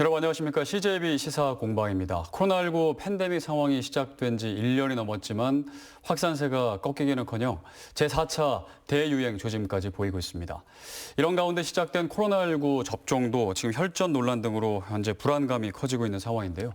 여러분 안녕하십니까. CJB 시사공방입니다. 코로나19 팬데믹 상황이 시작된 지 1년이 넘었지만 확산세가 꺾이기는커녕 제4차 대유행 조짐까지 보이고 있습니다. 이런 가운데 시작된 코로나19 접종도 지금 혈전 논란 등으로 현재 불안감이 커지고 있는 상황인데요.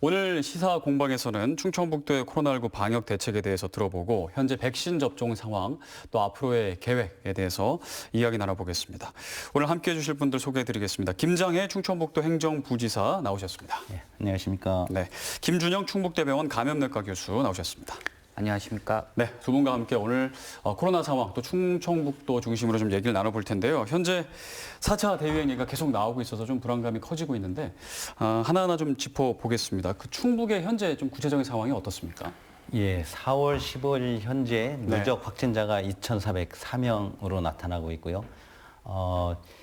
오늘 시사공방에서는 충청북도의 코로나19 방역 대책에 대해서 들어보고 현재 백신 접종 상황 또 앞으로의 계획에 대해서 이야기 나눠보겠습니다. 오늘 함께해 주실 분들 소개해드리겠습니다. 김장혜 충청북도 행정부지사 나오셨습니다. 네, 안녕하십니까. 네, 김준영 충북대병원 감염내과 교수 나오셨습니다. 안녕하십니까. 네, 두 분과 함께 오늘 코로나 상황 또 충청북도 중심으로 좀 얘기를 나눠볼 텐데요. 현재 4차 대유행 얘기가 계속 나오고 있어서 좀 불안감이 커지고 있는데 하나하나 좀 짚어보겠습니다. 그 충북의 현재 좀 구체적인 상황이 어떻습니까? 예, 4월 15일 현재 누적 확진자가 2,404명으로 나타나고 있고요.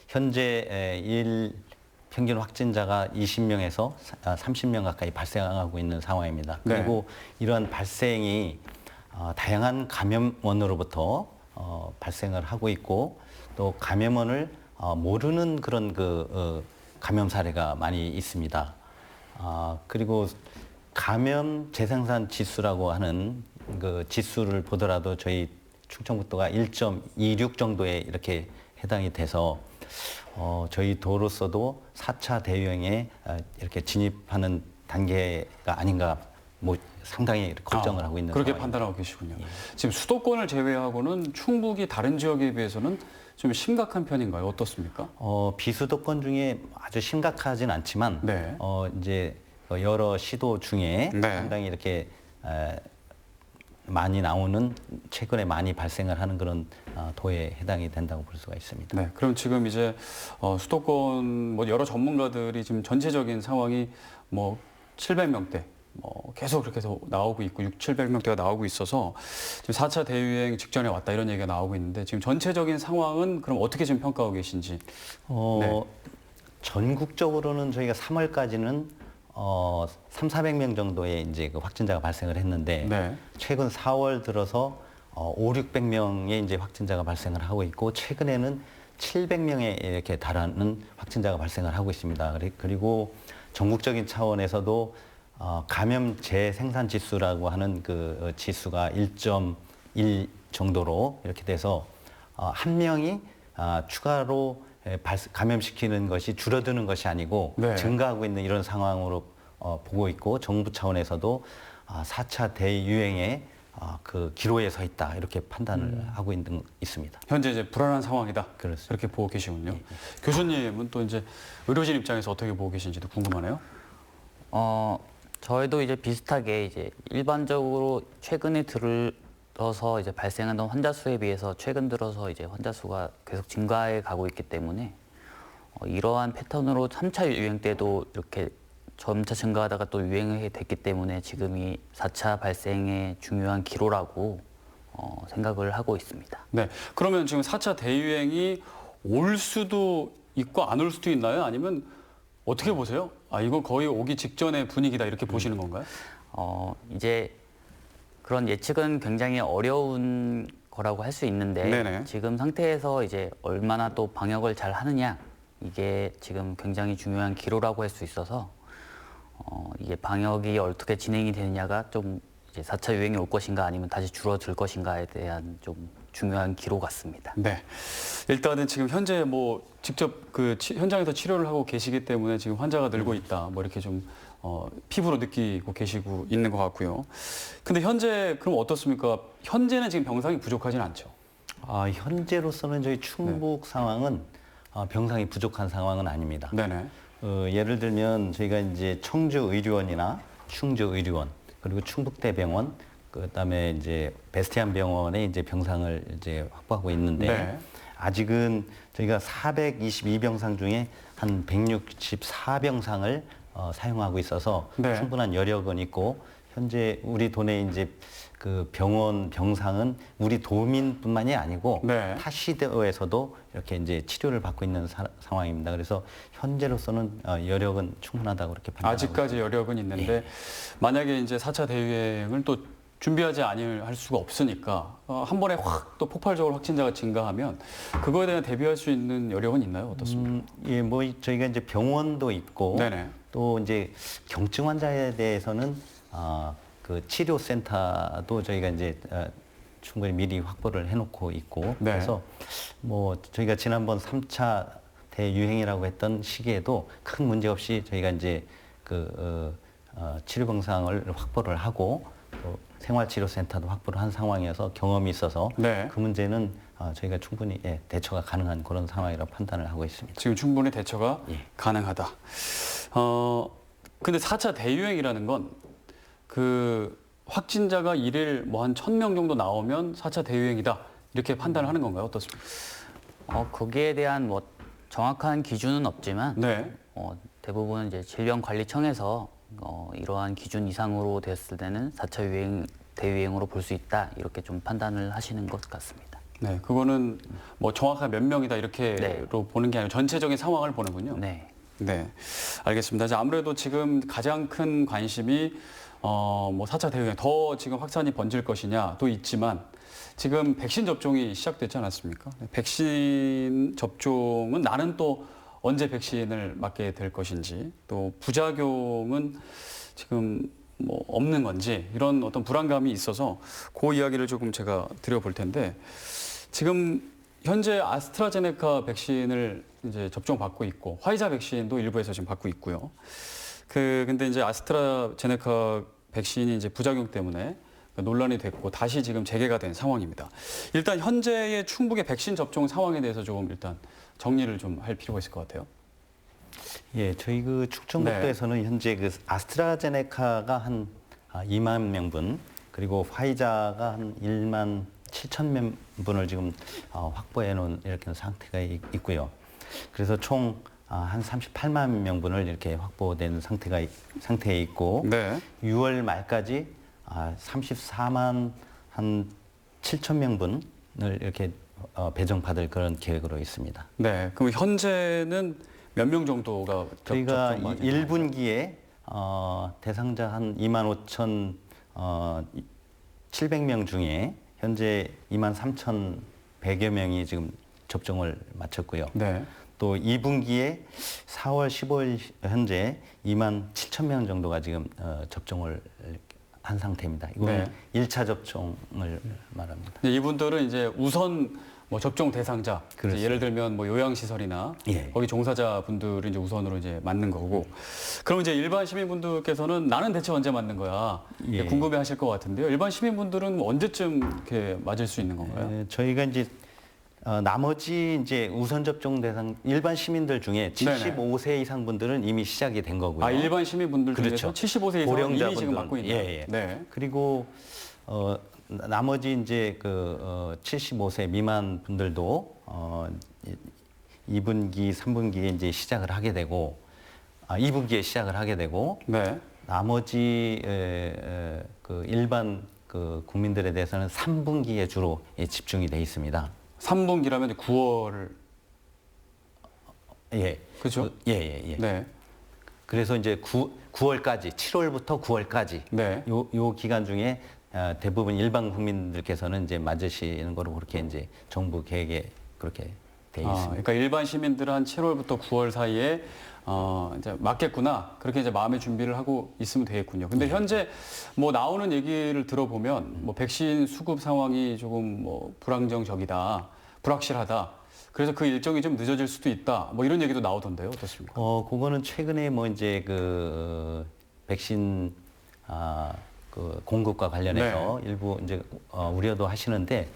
현재 일 평균 확진자가 20명에서 30명 가까이 발생하고 있는 상황입니다. 그리고 이러한 발생이 다양한 감염원으로부터 발생을 하고 있고 또 감염원을 모르는 그런 감염 사례가 많이 있습니다. 그리고 감염 재생산 지수라고 하는 그 지수를 보더라도 저희 충청북도가 1.26 정도에 이렇게 해당이 돼서 저희 도로서도 4차 대유행에 이렇게 진입하는 단계가 아닌가 상당히 걱정을 하고 있는 그렇게 상황입니다. 판단하고 계시군요. 예. 지금 수도권을 제외하고는 충북이 다른 지역에 비해서는 좀 심각한 편인가요? 어떻습니까? 비수도권 중에 아주 심각하진 않지만 네. 이제 여러 시도 중에 네. 상당히 이렇게 많이 나오는 최근에 많이 발생을 하는 그런 도에 해당이 된다고 볼 수가 있습니다. 네, 그럼 지금 이제 수도권 여러 전문가들이 지금 전체적인 상황이 700명대 계속 그렇게 나오고 있고 700명대가 나오고 있어서 지금 4차 대유행 직전에 왔다 이런 얘기가 나오고 있는데 지금 전체적인 상황은 그럼 어떻게 지금 평가하고 계신지? 네. 전국적으로는 저희가 3월까지는 400명 정도의 이제 그 확진자가 발생을 했는데 네. 최근 4월 들어서 500~600명의 이제 확진자가 발생을 하고 있고 최근에는 700명에 이렇게 달하는 확진자가 발생을 하고 있습니다. 그리고 전국적인 차원에서도 감염 재생산 지수라고 하는 그 지수가 1.1 정도로 이렇게 돼서 한 명이 추가로 감염시키는 것이 줄어드는 것이 아니고 네. 증가하고 있는 이런 상황으로 보고 있고 정부 차원에서도 4차 대유행의 그 기로에 서 있다 이렇게 판단을 하고 있습니다. 현재 이제 불안한 상황이다. 그렇습니다. 그렇게 보고 계시군요. 예. 교수님은 또 이제 의료진 입장에서 어떻게 보고 계신지도 궁금하네요. 저희도 이제 비슷하게 이제 일반적으로 최근에 들어서 이제 발생하던 환자 수에 비해서 최근 들어서 이제 환자 수가 계속 증가해 가고 있기 때문에 이러한 패턴으로 3차 유행 때도 이렇게 점차 증가하다가 또 유행이 됐기 때문에 지금이 4차 발생의 중요한 기로라고 생각을 하고 있습니다. 네, 그러면 지금 4차 대유행이 올 수도 있고 안 올 수도 있나요? 아니면 어떻게 보세요? 이거 거의 오기 직전의 분위기다 이렇게 보시는 건가요? 이제 그런 예측은 굉장히 어려운 거라고 할 수 있는데 네네. 지금 상태에서 이제 얼마나 또 방역을 잘 하느냐 이게 지금 굉장히 중요한 기로라고 할 수 있어서 이게 방역이 어떻게 진행이 되느냐가 좀 이제 4차 유행이 올 것인가 아니면 다시 줄어들 것인가에 대한 좀 중요한 기로 같습니다. 네. 일단은 지금 현재 직접 그 현장에서 치료를 하고 계시기 때문에 지금 환자가 늘고 있다. 이렇게 좀 피부로 느끼고 계시고 있는 것 같고요. 근데 현재 그럼 어떻습니까? 현재는 지금 병상이 부족하진 않죠. 현재로서는 저희 충북 상황은 병상이 부족한 상황은 아닙니다. 네네. 예를 들면 저희가 이제 청주의료원이나 충주의료원 그리고 충북대병원 그다음에 이제 베스티안 병원에 이제 병상을 이제 확보하고 있는데 네. 아직은 저희가 422병상 중에 한 164병상을 사용하고 있어서 네. 충분한 여력은 있고 현재 우리 도내 이제 그 병원 병상은 우리 도민뿐만이 아니고 네. 타 시도에서도 이렇게 이제 치료를 받고 있는 상황입니다. 그래서 현재로서는 여력은 충분하다고 그렇게 판단하고 아직까지 있습니다. 여력은 있는데 만약에 이제 4차 대유행을 또 준비하지 아니할 수가 없으니까 한 번에 확 또 폭발적으로 확진자가 증가하면 그거에 대한 대비할 수 있는 여력은 있나요? 어떻습니까? 예, 뭐 저희가 이제 병원도 있고 네네. 또 이제 경증 환자에 대해서는 그 치료센터도 저희가 이제 충분히 미리 확보를 해놓고 있고 네. 그래서 뭐 저희가 지난번 3차 대유행이라고 했던 시기에도 큰 문제 없이 저희가 이제 그 치료 병상을 확보를 하고 또 생활치료센터도 확보를 한 상황이어서 경험이 있어서 네. 그 문제는 저희가 충분히 대처가 가능한 그런 상황이라고 판단을 하고 있습니다. 지금 충분히 대처가 예. 가능하다. 근데 4차 대유행이라는 건 그 확진자가 일일 뭐 한 1,000명 정도 나오면 4차 대유행이다. 이렇게 판단을 하는 건가요? 어떻습니까? 거기에 대한 뭐 정확한 기준은 없지만 네. 대부분 이제 질병관리청에서 이러한 기준 이상으로 됐을 때는 4차 대유행으로 볼 수 있다 이렇게 좀 판단을 하시는 것 같습니다. 네, 그거는 뭐 정확한 몇 명이다 이렇게로 네. 보는 게 아니라 전체적인 상황을 보는군요. 네. 네, 알겠습니다. 이제 아무래도 지금 가장 큰 관심이 뭐 4차 대유행 더 지금 확산이 번질 것이냐도 있지만 지금 백신 접종이 시작됐지 않았습니까? 백신 접종은 나는 또 언제 백신을 맞게 될 것인지 또 부작용은 지금 뭐 없는 건지 이런 어떤 불안감이 있어서 그 이야기를 조금 제가 드려볼 텐데 지금 현재 아스트라제네카 백신을 이제 접종받고 있고 화이자 백신도 일부에서 지금 받고 있고요. 근데 이제 아스트라제네카 백신이 이제 부작용 때문에 논란이 됐고 다시 지금 재개가 된 상황입니다. 일단 현재의 충북의 백신 접종 상황에 대해서 조금 일단 정리를 좀 할 필요가 있을 것 같아요. 예, 저희 그 충청북도에서는 현재 그 아스트라제네카가 한 2만 명분 그리고 화이자가 한 1만 7천 명분을 지금 확보해 놓은 이렇게 상태가 있고요. 그래서 총 한 38만 명분을 이렇게 확보된 상태에 있고 네. 6월 말까지 34만 한 7천 명분을 이렇게 배정받을 그런 계획으로 있습니다. 네. 그럼 현재는 몇 명 정도가 저희가 접종 1분기에 대상자 한 2만 5천 700명 중에 현재 2만 3,100여 명이 지금 접종을 마쳤고요. 네. 또 2분기에 4월 15일 현재 2만 7천 명 정도가 지금 접종을 한 상태입니다. 이거는 네. 1차 접종을 말합니다. 이분들은 이제 우선 뭐 접종 대상자, 이제 그렇습니다. 예를 들면 뭐 요양시설이나 예. 거기 종사자 분들이 이제 우선으로 이제 맞는 거고, 그럼 이제 일반 시민분들께서는 나는 대체 언제 맞는 거야? 예. 궁금해하실 것 같은데요. 일반 시민분들은 언제쯤 이렇게 맞을 수 있는 건가요? 저희가 이제 나머지 이제 우선 접종 대상 일반 시민들 중에 75세 이상 분들은 이미 시작이 된 거고요. 아, 일반 시민분들 중에서 그렇죠. 75세 이상은 고령자분들은, 이미 지금 맞고 있나요? 예, 예. 네. 그리고 나머지 이제 75세 미만 분들도 2분기, 3분기에 이제 시작을 하게 되고 2분기에 시작을 하게 되고 네. 나머지 그 일반 그 국민들에 대해서는 3분기에 주로 집중이 돼 있습니다. 3분기라면 9월을 예. 그죠? 예. 네. 그래서 이제 9월까지 7월부터 9월까지 네. 요 기간 중에 대부분 일반 국민들께서는 이제 맞으시는 거로 그렇게 이제 정부 계획에 그렇게 돼 있습니다. 그러니까 일반 시민들은 한 7월부터 9월 사이에 이제 맞겠구나. 그렇게 이제 마음의 준비를 하고 있으면 되겠군요. 근데 현재 뭐 나오는 얘기를 들어보면 뭐 백신 수급 상황이 조금 뭐 불안정적이다, 불확실하다. 그래서 그 일정이 좀 늦어질 수도 있다. 뭐 이런 얘기도 나오던데요. 어떻습니까? 그거는 최근에 뭐 이제 그 백신 그 공급과 관련해서 일부 이제 우려도 하시는데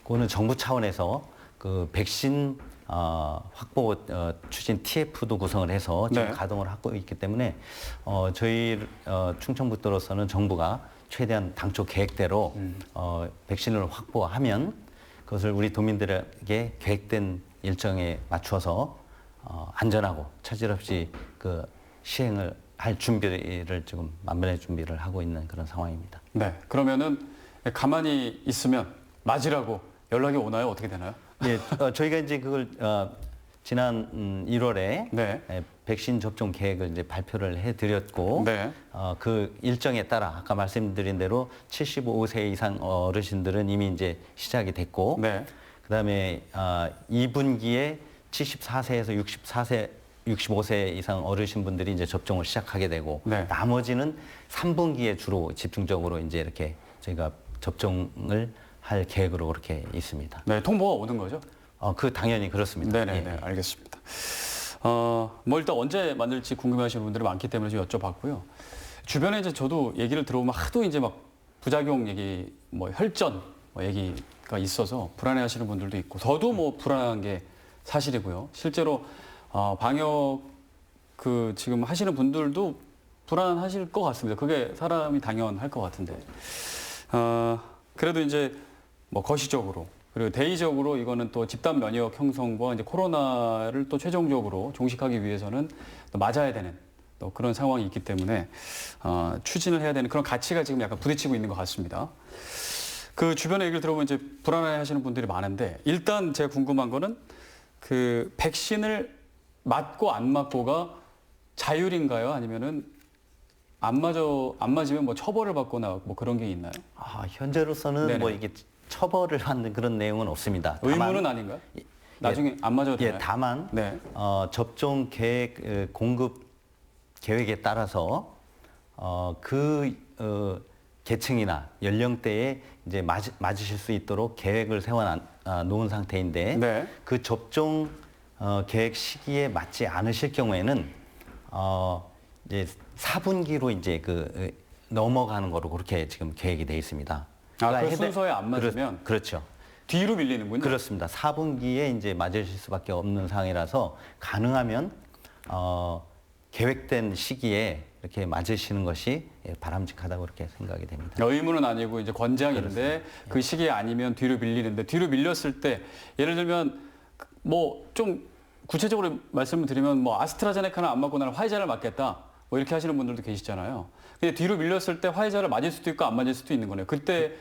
그거는 정부 차원에서 그 백신 확보 추진 TF도 구성을 해서 지금 네. 가동을 하고 있기 때문에 저희 충청북도로서는 정부가 최대한 당초 계획대로 백신을 확보하면 그것을 우리 도민들에게 계획된 일정에 맞춰서 안전하고 차질 없이 그 시행을 할 준비를 지금 만반의 준비를 하고 있는 그런 상황입니다. 네. 그러면은 가만히 있으면 맞으라고 연락이 오나요? 어떻게 되나요? 예, 저희가 이제 그걸 지난 1월에 네. 백신 접종 계획을 이제 발표를 해드렸고 네. 그 일정에 따라 아까 말씀드린 대로 75세 이상 어르신들은 이미 이제 시작이 됐고 네. 그다음에 2분기에 74세에서 65세 이상 어르신분들이 이제 접종을 시작하게 되고 네. 나머지는 3분기에 주로 집중적으로 이제 이렇게 저희가 접종을 할 계획으로 그렇게 있습니다. 네, 통보가 오는 거죠? 그 당연히 그렇습니다. 네네네, 예. 알겠습니다. 뭐 일단 언제 만들지 궁금해하시는 분들이 많기 때문에 좀 여쭤봤고요. 주변에 이제 저도 얘기를 들어보면 하도 이제 막 부작용 얘기, 뭐 혈전 뭐 얘기가 있어서 불안해하시는 분들도 있고, 저도 뭐 불안한 게 사실이고요. 실제로 방역 그 지금 하시는 분들도 불안하실 것 같습니다. 그게 사람이 당연할 것 같은데. 그래도 이제 뭐 거시적으로 그리고 대의적으로 이거는 또 집단 면역 형성과 이제 코로나를 또 최종적으로 종식하기 위해서는 또 맞아야 되는 또 그런 상황이 있기 때문에 추진을 해야 되는 그런 가치가 지금 약간 부딪히고 있는 것 같습니다. 그 주변의 얘기를 들어보면 이제 불안해하시는 분들이 많은데, 일단 제가 궁금한 거는 그 백신을 맞고 안 맞고가 자율인가요? 아니면은 안 맞으면 뭐 처벌을 받거나 뭐 그런 게 있나요? 현재로서는 네네. 뭐 이게 처벌을 하는 그런 내용은 없습니다. 의무는 아닌가요? 나중에 안 맞아도 되나요? 다만 네. 접종 계획 공급 계획에 따라서 계층이나 연령대에 이제 맞으실 수 있도록 계획을 세워 놓은 상태인데 네. 그 접종 계획 시기에 맞지 않으실 경우에는 이제 4분기로 이제 넘어가는 거로 그렇게 지금 계획이 돼 있습니다. 그 순서에 안 맞으면 그렇죠. 뒤로 밀리는군요. 그렇습니다. 4분기에 이제 맞으실 수밖에 없는 상황이라서 가능하면 계획된 시기에 이렇게 맞으시는 것이 바람직하다고 그렇게 생각이 됩니다. 의무는 아니고 이제 권장인데 그 시기에 아니면 뒤로 밀리는데, 뒤로 밀렸을 때 예를 들면 뭐 좀 구체적으로 말씀을 드리면 뭐 아스트라제네카는 안 맞고 나는 화이자를 맞겠다 뭐 이렇게 하시는 분들도 계시잖아요. 근데 뒤로 밀렸을 때 화이자를 맞을 수도 있고 안 맞을 수도 있는 거네요. 그때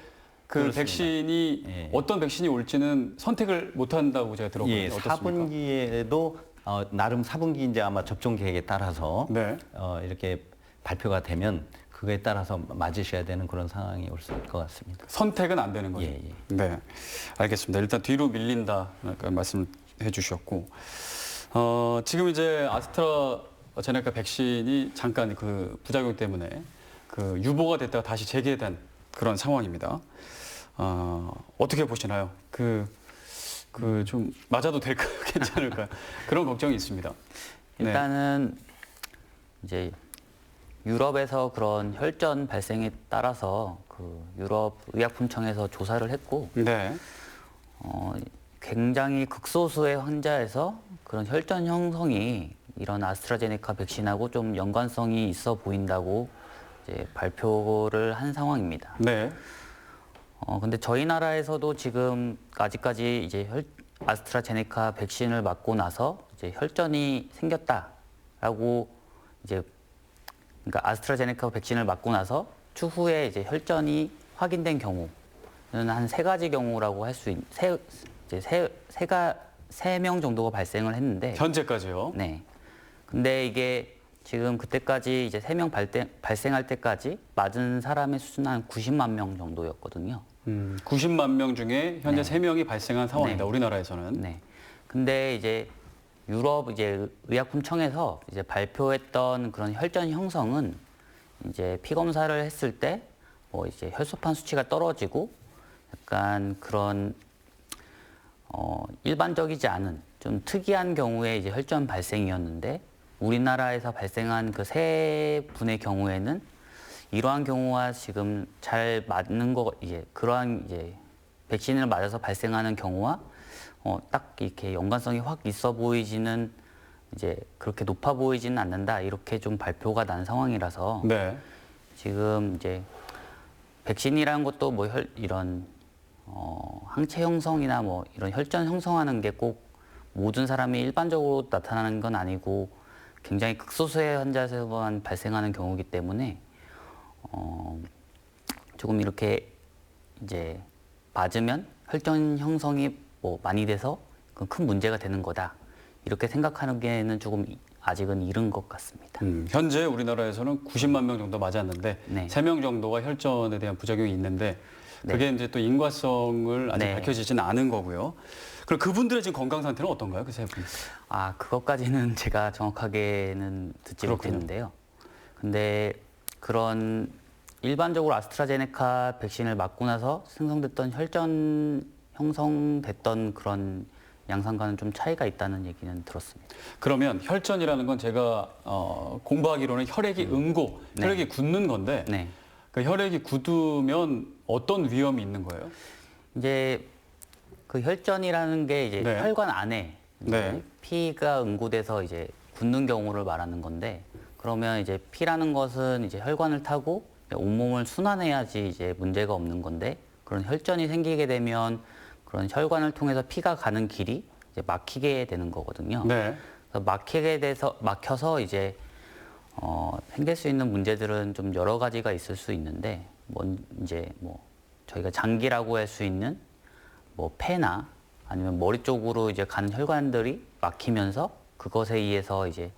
그 그렇습니다. 백신이 예. 어떤 백신이 올지는 선택을 못 한다고 제가 들었거든요. 예, 어떻습니까? 4분기에도 나름 4분기 이제 아마 접종 계획에 따라서 네. 이렇게 발표가 되면 그거에 따라서 맞으셔야 되는 그런 상황이 올 수 있을 것 같습니다. 선택은 안 되는 거죠. 예, 예. 네, 알겠습니다. 일단 뒤로 밀린다 말씀해 주셨고, 지금 이제 아스트라제네카 백신이 잠깐 그 부작용 때문에 그 유보가 됐다가 다시 재개된 그런 상황입니다. 어떻게 보시나요? 좀 맞아도 될까요? 괜찮을까요? 그런 걱정이 있습니다. 네. 일단은 이제 유럽에서 그런 혈전 발생에 따라서 그 유럽 의약품청에서 조사를 했고 네. 굉장히 극소수의 환자에서 그런 혈전 형성이 이런 아스트라제네카 백신하고 좀 연관성이 있어 보인다고 이제 발표를 한 상황입니다. 네. 근데 저희 나라에서도 지금 아직까지 이제 아스트라제네카 백신을 맞고 나서 이제 혈전이 생겼다라고 이제 그러니까 아스트라제네카 백신을 맞고 나서 추후에 이제 혈전이 확인된 경우는 한 3가지 경우라고 할 수 있는 세 명 정도가 발생을 했는데 현재까지요. 네. 근데 이게 지금 그때까지 이제 3명 발생할 때까지 맞은 사람의 수준은 한 90만 명 정도였거든요. 90만 명 중에 현재 네. 3명이 발생한 상황이다. 네. 우리나라에서는. 네. 근데 이제 유럽 이제 의약품청에서 이제 발표했던 그런 혈전 형성은 이제 피 검사를 했을 때 뭐 이제 혈소판 수치가 떨어지고 약간 그런 일반적이지 않은 좀 특이한 경우에 이제 혈전 발생이었는데, 우리나라에서 발생한 그 3분의 경우에는 이러한 경우와 지금 잘 맞는 거 이제 그러한 이제 백신을 맞아서 발생하는 경우와 딱 이렇게 연관성이 확 있어 보이지는 이제 그렇게 높아 보이지는 않는다, 이렇게 좀 발표가 난 상황이라서 네. 지금 이제 백신이라는 것도 뭐 이런 항체 형성이나 뭐 이런 혈전 형성하는 게 꼭 모든 사람이 일반적으로 나타나는 건 아니고 굉장히 극소수의 환자에서만 발생하는 경우이기 때문에 조금 이렇게 이제 맞으면 혈전 형성이 뭐 많이 돼서 큰 문제가 되는 거다, 이렇게 생각하는 게는 조금 아직은 이른 것 같습니다. 현재 우리나라에서는 90만 명 정도 맞았는데 네. 3명 정도가 혈전에 대한 부작용이 있는데 그게 이제 또 인과성을 아직 네. 밝혀지지는 않은 거고요. 그럼 그분들의 지금 건강 상태는 어떤가요? 그 세 분? 아, 그것까지는 제가 정확하게는 듣지 그렇군요. 못했는데요. 근데 그런 일반적으로 아스트라제네카 백신을 맞고 나서 생성됐던 혈전 형성됐던 그런 양상과는 좀 차이가 있다는 얘기는 들었습니다. 그러면 혈전이라는 건 제가 공부하기로는 혈액이 응고, 네. 혈액이 굳는 건데 네. 그 혈액이 굳으면 어떤 위험이 있는 거예요? 이제 그 혈전이라는 게 이제 네. 혈관 안에 이제 네. 피가 응고돼서 이제 굳는 경우를 말하는 건데, 그러면 이제 피라는 것은 이제 혈관을 타고 온몸을 순환해야지 이제 문제가 없는 건데, 그런 혈전이 생기게 되면 그런 혈관을 통해서 피가 가는 길이 이제 막히게 되는 거거든요. 네. 그래서 막혀서 이제 생길 수 있는 문제들은 좀 여러 가지가 있을 수 있는데, 이제 저희가 장기라고 할 수 있는 폐나 아니면 머리 쪽으로 이제 가는 혈관들이 막히면서 그것에 의해서 이제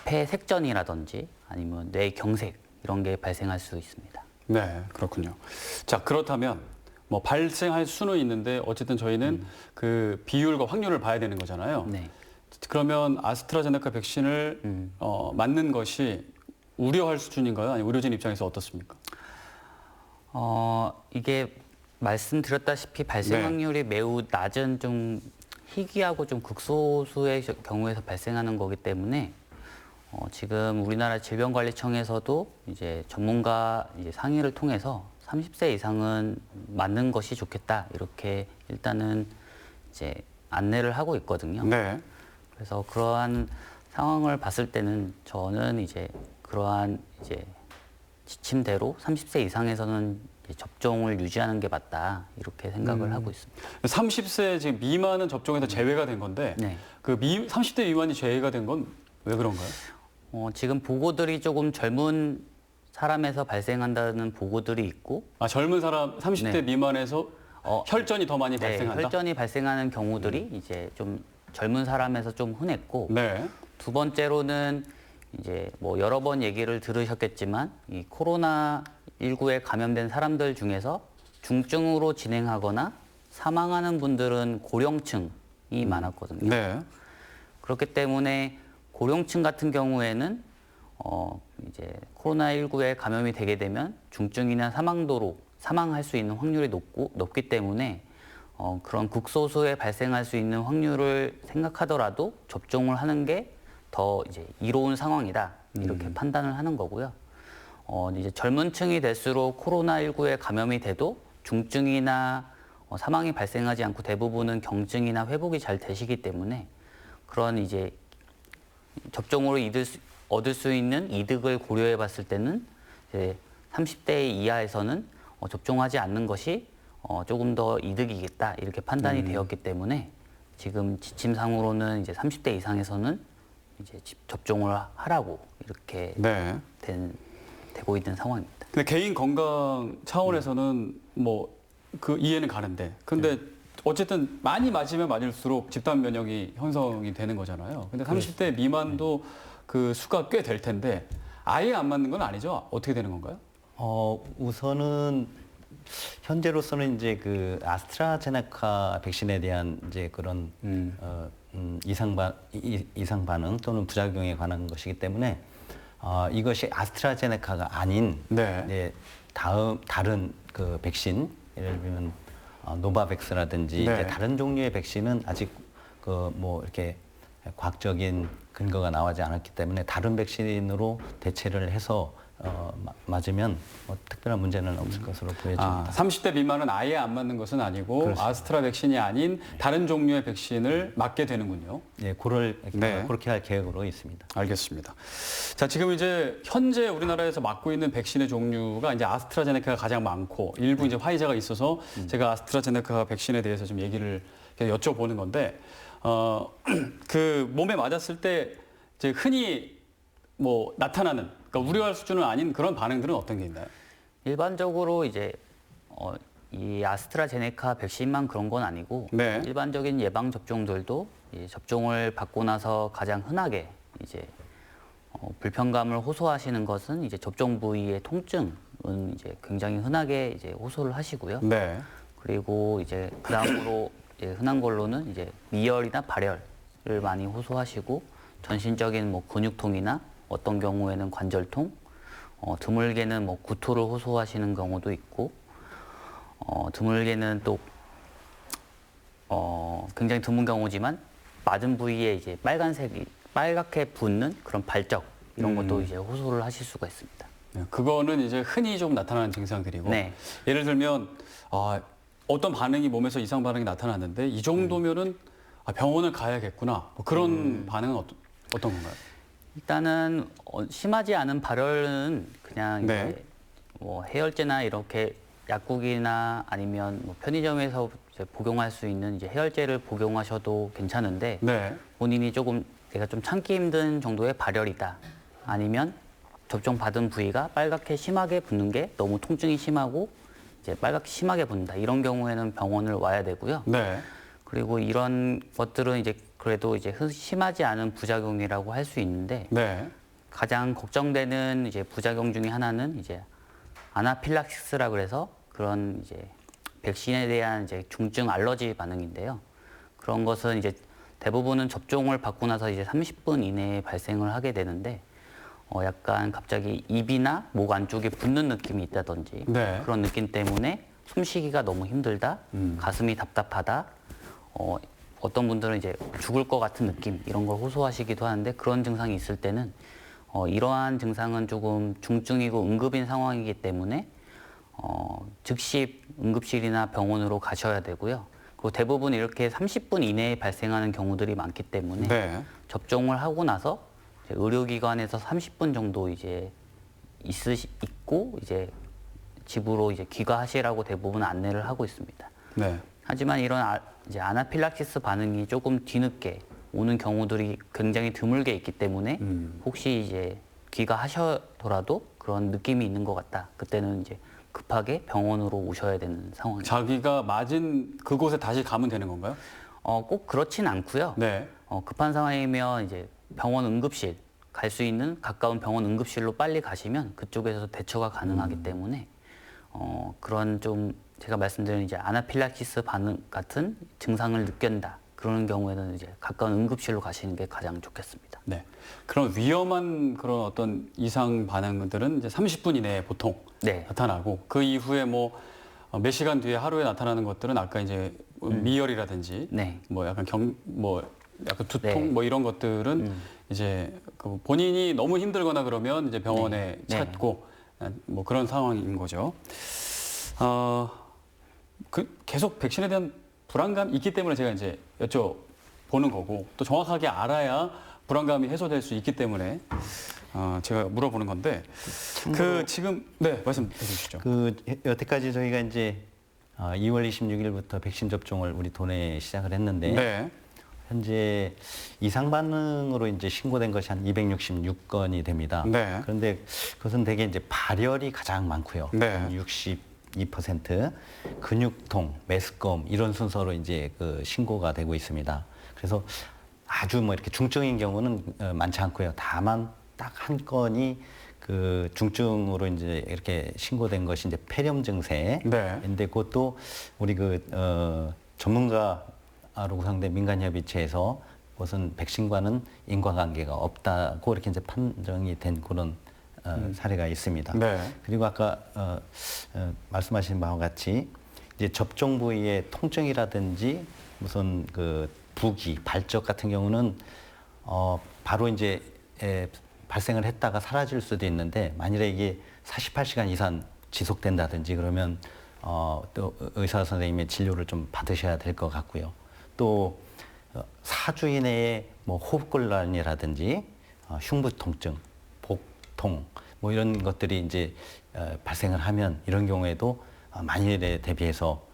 폐 색전이라든지 아니면 뇌 경색 이런 게 발생할 수 있습니다. 네, 그렇군요. 자, 그렇다면 발생할 수는 있는데 어쨌든 저희는 그 비율과 확률을 봐야 되는 거잖아요. 네. 그러면 아스트라제네카 백신을 맞는 것이 우려할 수준인가요? 아니면 의료진 입장에서 어떻습니까? 이게 말씀드렸다시피 발생 네. 확률이 매우 낮은 좀 희귀하고 좀 극소수의 경우에서 발생하는 거기 때문에 지금 우리나라 질병관리청에서도 이제 전문가 이제 상의를 통해서 30세 이상은 맞는 것이 좋겠다 이렇게 일단은 이제 안내를 하고 있거든요. 네. 그래서 그러한 상황을 봤을 때는 저는 이제 그러한 이제 지침대로 30세 이상에서는 이제 접종을 유지하는 게 맞다 이렇게 생각을 하고 있습니다. 30세 지금 미만은 접종에서 제외가 된 건데 네. 30대 미만이 제외가 된 건 왜 그런가요? 지금 보고들이 조금 젊은 사람에서 발생한다는 보고들이 있고, 젊은 사람 30대 네. 미만에서 혈전이 더 많이 네, 발생한다? 혈전이 발생하는 경우들이 이제 좀 젊은 사람에서 좀 흔했고, 네. 두 번째로는 이제 여러 번 얘기를 들으셨겠지만 이 코로나19에 감염된 사람들 중에서 중증으로 진행하거나 사망하는 분들은 고령층이 많았거든요. 네. 그렇기 때문에 고령층 같은 경우에는 이제 코로나19에 감염이 되게 되면 중증이나 사망도로 사망할 수 있는 확률이 높기 때문에 그런 극소수에 발생할 수 있는 확률을 생각하더라도 접종을 하는 게 더 이제 이로운 상황이다 이렇게 판단을 하는 거고요. 이제 젊은 층이 될수록 코로나19에 감염이 돼도 중증이나 사망이 발생하지 않고 대부분은 경증이나 회복이 잘 되시기 때문에 그런 이제 접종으로 얻을 수 있는 이득을 고려해 봤을 때는 이제 30대 이하에서는 접종하지 않는 것이 조금 더 이득이겠다 이렇게 판단이 되었기 때문에 지금 지침상으로는 이제 30대 이상에서는 이제 접종을 하라고 이렇게 네. 되고 있는 상황입니다. 근데 개인 건강 차원에서는 그 이해는 가는데 근데 어쨌든 많이 맞으면 맞을수록 집단 면역이 형성이 되는 거잖아요. 근데 30대 미만도 그 수가 꽤 될 텐데 아예 안 맞는 건 아니죠? 어떻게 되는 건가요? 우선은 현재로서는 이제 그 아스트라제네카 백신에 대한 이제 그런 이상 반응 또는 부작용에 관한 것이기 때문에 이것이 아스트라제네카가 아닌 네. 이제 다른 그 백신 예를 들면 노바백스라든지 네. 이제 다른 종류의 백신은 아직 이렇게 과학적인 근거가 나오지 않았기 때문에 다른 백신으로 대체를 해서 맞으면 특별한 문제는 없을 것으로 보여집니다. 30대 미만은 아예 안 맞는 것은 아니고 그렇습니다. 아스트라 백신이 아닌 다른 종류의 백신을 맞게 되는군요. 예, 네. 그렇게 할 계획으로 있습니다. 알겠습니다. 자, 지금 이제 현재 우리나라에서 맞고 있는 백신의 종류가 이제 아스트라제네카가 가장 많고 일부 이제 화이자가 있어서 제가 아스트라제네카 백신에 대해서 좀 얘기를 여쭤보는 건데 그 몸에 맞았을 때 이제 흔히 나타나는 그러니까 우려할 수준은 아닌 그런 반응들은 어떤 게 있나요? 일반적으로 이제 이 아스트라제네카 백신만 그런 건 아니고 네. 일반적인 예방 접종들도 이 접종을 받고 나서 가장 흔하게 이제 불편감을 호소하시는 것은 이제 접종 부위의 통증은 이제 굉장히 흔하게 이제 호소를 하시고요. 네. 그리고 이제 그다음으로 이제 흔한 걸로는 이제 미열이나 발열을 많이 호소하시고 전신적인 뭐 근육통이나 어떤 경우에는 관절통, 드물게는 뭐 구토를 호소하시는 경우도 있고, 드물게는 또 굉장히 드문 경우지만 맞은 부위에 이제 빨갛게 붓는 그런 발적 이런 것도 이제 호소를 하실 수가 있습니다. 네, 그거는 이제 흔히 좀 나타나는 증상들이고 네. 예를 들면 어떤 반응이 몸에서 이상 반응이 나타났는데 이 정도면은 병원을 가야겠구나. 뭐 그런 반응은 어떤 건가요? 일단은 심하지 않은 발열은 그냥 네. 이제 뭐 해열제나 이렇게 약국이나 아니면 뭐 편의점에서 이제 복용할 수 있는 이제 해열제를 복용하셔도 괜찮은데 네. 본인이 조금 내가 좀 참기 힘든 정도의 발열이다. 아니면 접종 받은 부위가 빨갛게 심하게 붓는 게 너무 통증이 심하고 이제 빨갛게 심하게 붓는다. 이런 경우에는 병원을 와야 되고요. 네. 그리고 이런 것들은 이제 그래도 이제 심하지 않은 부작용이라고 할 수 있는데 네. 가장 걱정되는 이제 부작용 중에 하나는 이제 아나필락시스라 그래서 그런 이제 백신에 대한 이제 중증 알러지 반응인데요. 그런 것은 이제 대부분은 접종을 받고 나서 이제 30분 이내에 발생을 하게 되는데 약간 갑자기 입이나 목 안쪽에 붓는 느낌이 있다든지 네. 그런 느낌 때문에 숨쉬기가 너무 힘들다, 가슴이 답답하다, 어떤 분들은 이제 죽을 것 같은 느낌 이런 걸 호소하시기도 하는데 그런 증상이 있을 때는 이러한 증상은 조금 중증이고 응급인 상황이기 때문에 즉시 응급실이나 병원으로 가셔야 되고요. 그리고 대부분 이렇게 30분 이내에 발생하는 경우들이 많기 때문에 네. 접종을 하고 나서 이제 의료기관에서 30분 정도 이제 있고 이제 집으로 이제 귀가하시라고 대부분 안내를 하고 있습니다. 네. 하지만 이런 이제 아나필락시스 반응이 조금 뒤늦게 오는 경우들이 굉장히 드물게 있기 때문에 혹시 이제 귀가하셔더라도 그런 느낌이 있는 것 같다. 그때는 이제 급하게 병원으로 오셔야 되는 상황입니다. 자기가 맞은 그곳에 다시 가면 되는 건가요? 꼭 그렇진 않고요. 네. 급한 상황이면 이제 병원 응급실 갈 수 있는 가까운 병원 응급실로 빨리 가시면 그쪽에서 대처가 가능하기 때문에 그런 좀 제가 말씀드린 이제 아나필락시스 반응 같은 증상을 느낀다. 그러는 경우에는 이제 가까운 응급실로 가시는 게 가장 좋겠습니다. 네. 그런 위험한 그런 어떤 이상 반응들은 이제 30분 이내에 보통 네. 나타나고 그 이후에 뭐 몇 시간 뒤에 하루에 나타나는 것들은 아까 이제 미열이라든지 네. 뭐 약간 약간 두통 네. 뭐 이런 것들은 이제 그 본인이 너무 힘들거나 그러면 이제 병원에 네. 찾고 뭐 그런 상황인 거죠. 계속 백신에 대한 불안감이 있기 때문에 제가 이제 여쭤보는 거고 또 정확하게 알아야 불안감이 해소될 수 있기 때문에 제가 물어보는 건데 지금 네 말씀해 주시죠. 여태까지 저희가 이제 2월 26일부터 백신 접종을 우리 도내에 시작을 했는데 네. 현재 이상 반응으로 이제 신고된 것이 한 266건이 됩니다. 네. 그런데 그것은 대개 이제 발열이 가장 많고요. 네. 한 62%, 근육통, 메스꺼움 이런 순서로 이제 그 신고가 되고 있습니다. 그래서 아주 뭐 이렇게 중증인 경우는 많지 않고요. 다만 딱 한 건이 그 중증으로 이제 이렇게 신고된 것이 이제 폐렴 증세인데 네. 그것도 우리 전문가로 구성된 민간협의체에서 그것은 백신과는 인과관계가 없다고 이렇게 이제 판정이 된 그런 사례가 있습니다. 네. 그리고 아까 말씀하신 바와 같이 이제 접종 부위의 통증이라든지 무슨 그 부기, 발적 같은 경우는 바로 이제 발생을 했다가 사라질 수도 있는데 만일에 이게 48시간 이상 지속된다든지 그러면 또 의사 선생님의 진료를 좀 받으셔야 될 것 같고요. 또 4주 이내에 뭐 호흡곤란이라든지 흉부 통증, 복통 뭐 이런 것들이 이제 발생을 하면 이런 경우에도 만일에 대비해서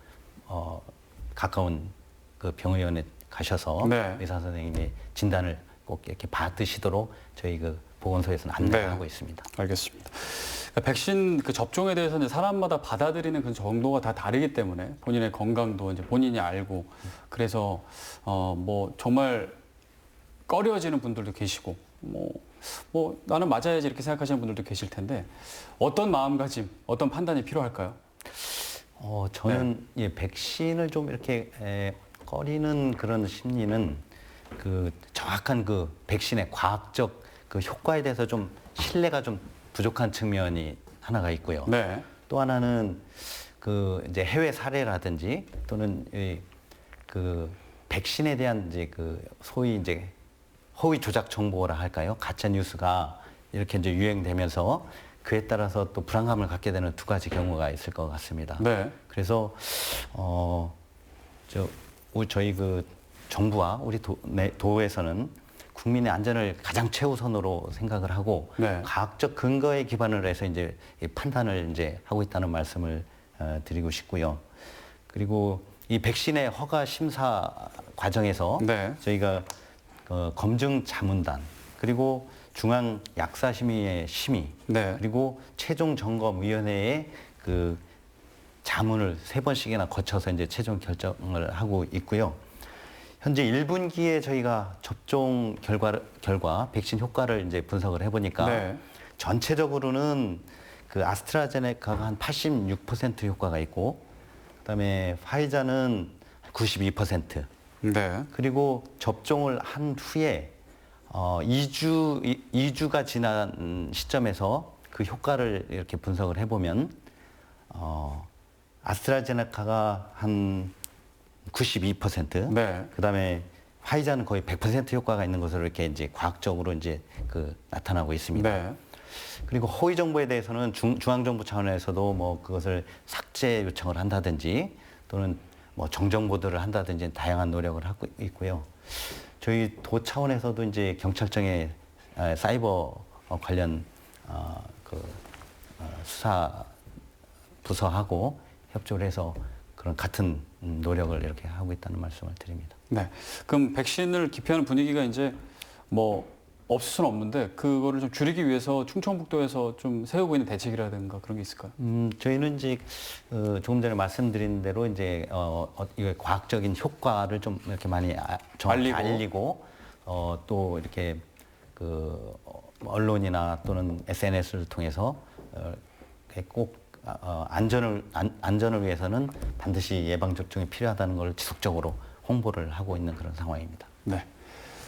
가까운 그 병의원에 가셔서 네. 의사 선생님의 진단을 꼭 이렇게 받으시도록 저희 그 보건소에서는 안내를 네. 하고 있습니다. 알겠습니다. 백신 그 접종에 대해서는 사람마다 받아들이는 그 정도가 다 다르기 때문에 본인의 건강도 이제 본인이 알고 그래서 뭐 정말 꺼려지는 분들도 계시고 뭐 나는 맞아야지 이렇게 생각하시는 분들도 계실 텐데 어떤 마음가짐, 어떤 판단이 필요할까요? 저는 예, 백신을 좀 이렇게 꺼리는 그런 심리는 그 정확한 그 백신의 과학적 그 효과에 대해서 좀 신뢰가 좀 부족한 측면이 하나가 있고요. 네. 또 하나는 그 이제 해외 사례라든지 또는 그 백신에 대한 이제 그 소위 이제 허위 조작 정보라 할까요? 가짜 뉴스가 이렇게 이제 유행되면서 그에 따라서 또 불안감을 갖게 되는 두 가지 경우가 있을 것 같습니다. 네. 그래서 저희 그 정부와 우리 도에서는 국민의 안전을 가장 최우선으로 생각을 하고 네. 과학적 근거에 기반을 해서 이제 이 판단을 이제 하고 있다는 말씀을 드리고 싶고요. 그리고 이 백신의 허가 심사 과정에서 네. 저희가 검증 자문단 그리고 중앙 약사심의회 심의 네. 그리고 최종 점검위원회의 그 자문을 3번씩이나 거쳐서 이제 최종 결정을 하고 있고요. 현재 1분기에 저희가 접종 결과 백신 효과를 이제 분석을 해보니까 네. 전체적으로는 그 아스트라제네카가 한 86% 효과가 있고, 그다음에 화이자는 92%. 네. 그리고 접종을 한 후에 2주가 지난 시점에서 그 효과를 이렇게 분석을 해보면 아스트라제네카가 한 92%, 네. 그다음에 화이자는 거의 100% 효과가 있는 것으로 이렇게 이제 과학적으로 이제 나타나고 있습니다. 네. 그리고 허위 정보에 대해서는 중앙정부 차원에서도 뭐 그것을 삭제 요청을 한다든지 또는 뭐 정정보도를 한다든지 다양한 노력을 하고 있고요. 저희 도 차원에서도 이제 경찰청의 사이버 관련 수사 부서하고 협조를 해서 그런 같은 노력을 이렇게 하고 있다는 말씀을 드립니다. 네. 그럼 백신을 기피하는 분위기가 이제 뭐 없을 수는 없는데 그거를 좀 줄이기 위해서 충청북도에서 좀 세우고 있는 대책이라든가 그런 게 있을까요? 저희는 이제 조금 전에 말씀드린 대로 이제 이거 과학적인 효과를 좀 이렇게 많이 정확히 알리고 또 이렇게 언론이나 또는 SNS를 통해서 꼭 안전을 위해서는 반드시 예방 접종이 필요하다는 걸 지속적으로 홍보를 하고 있는 그런 상황입니다. 네.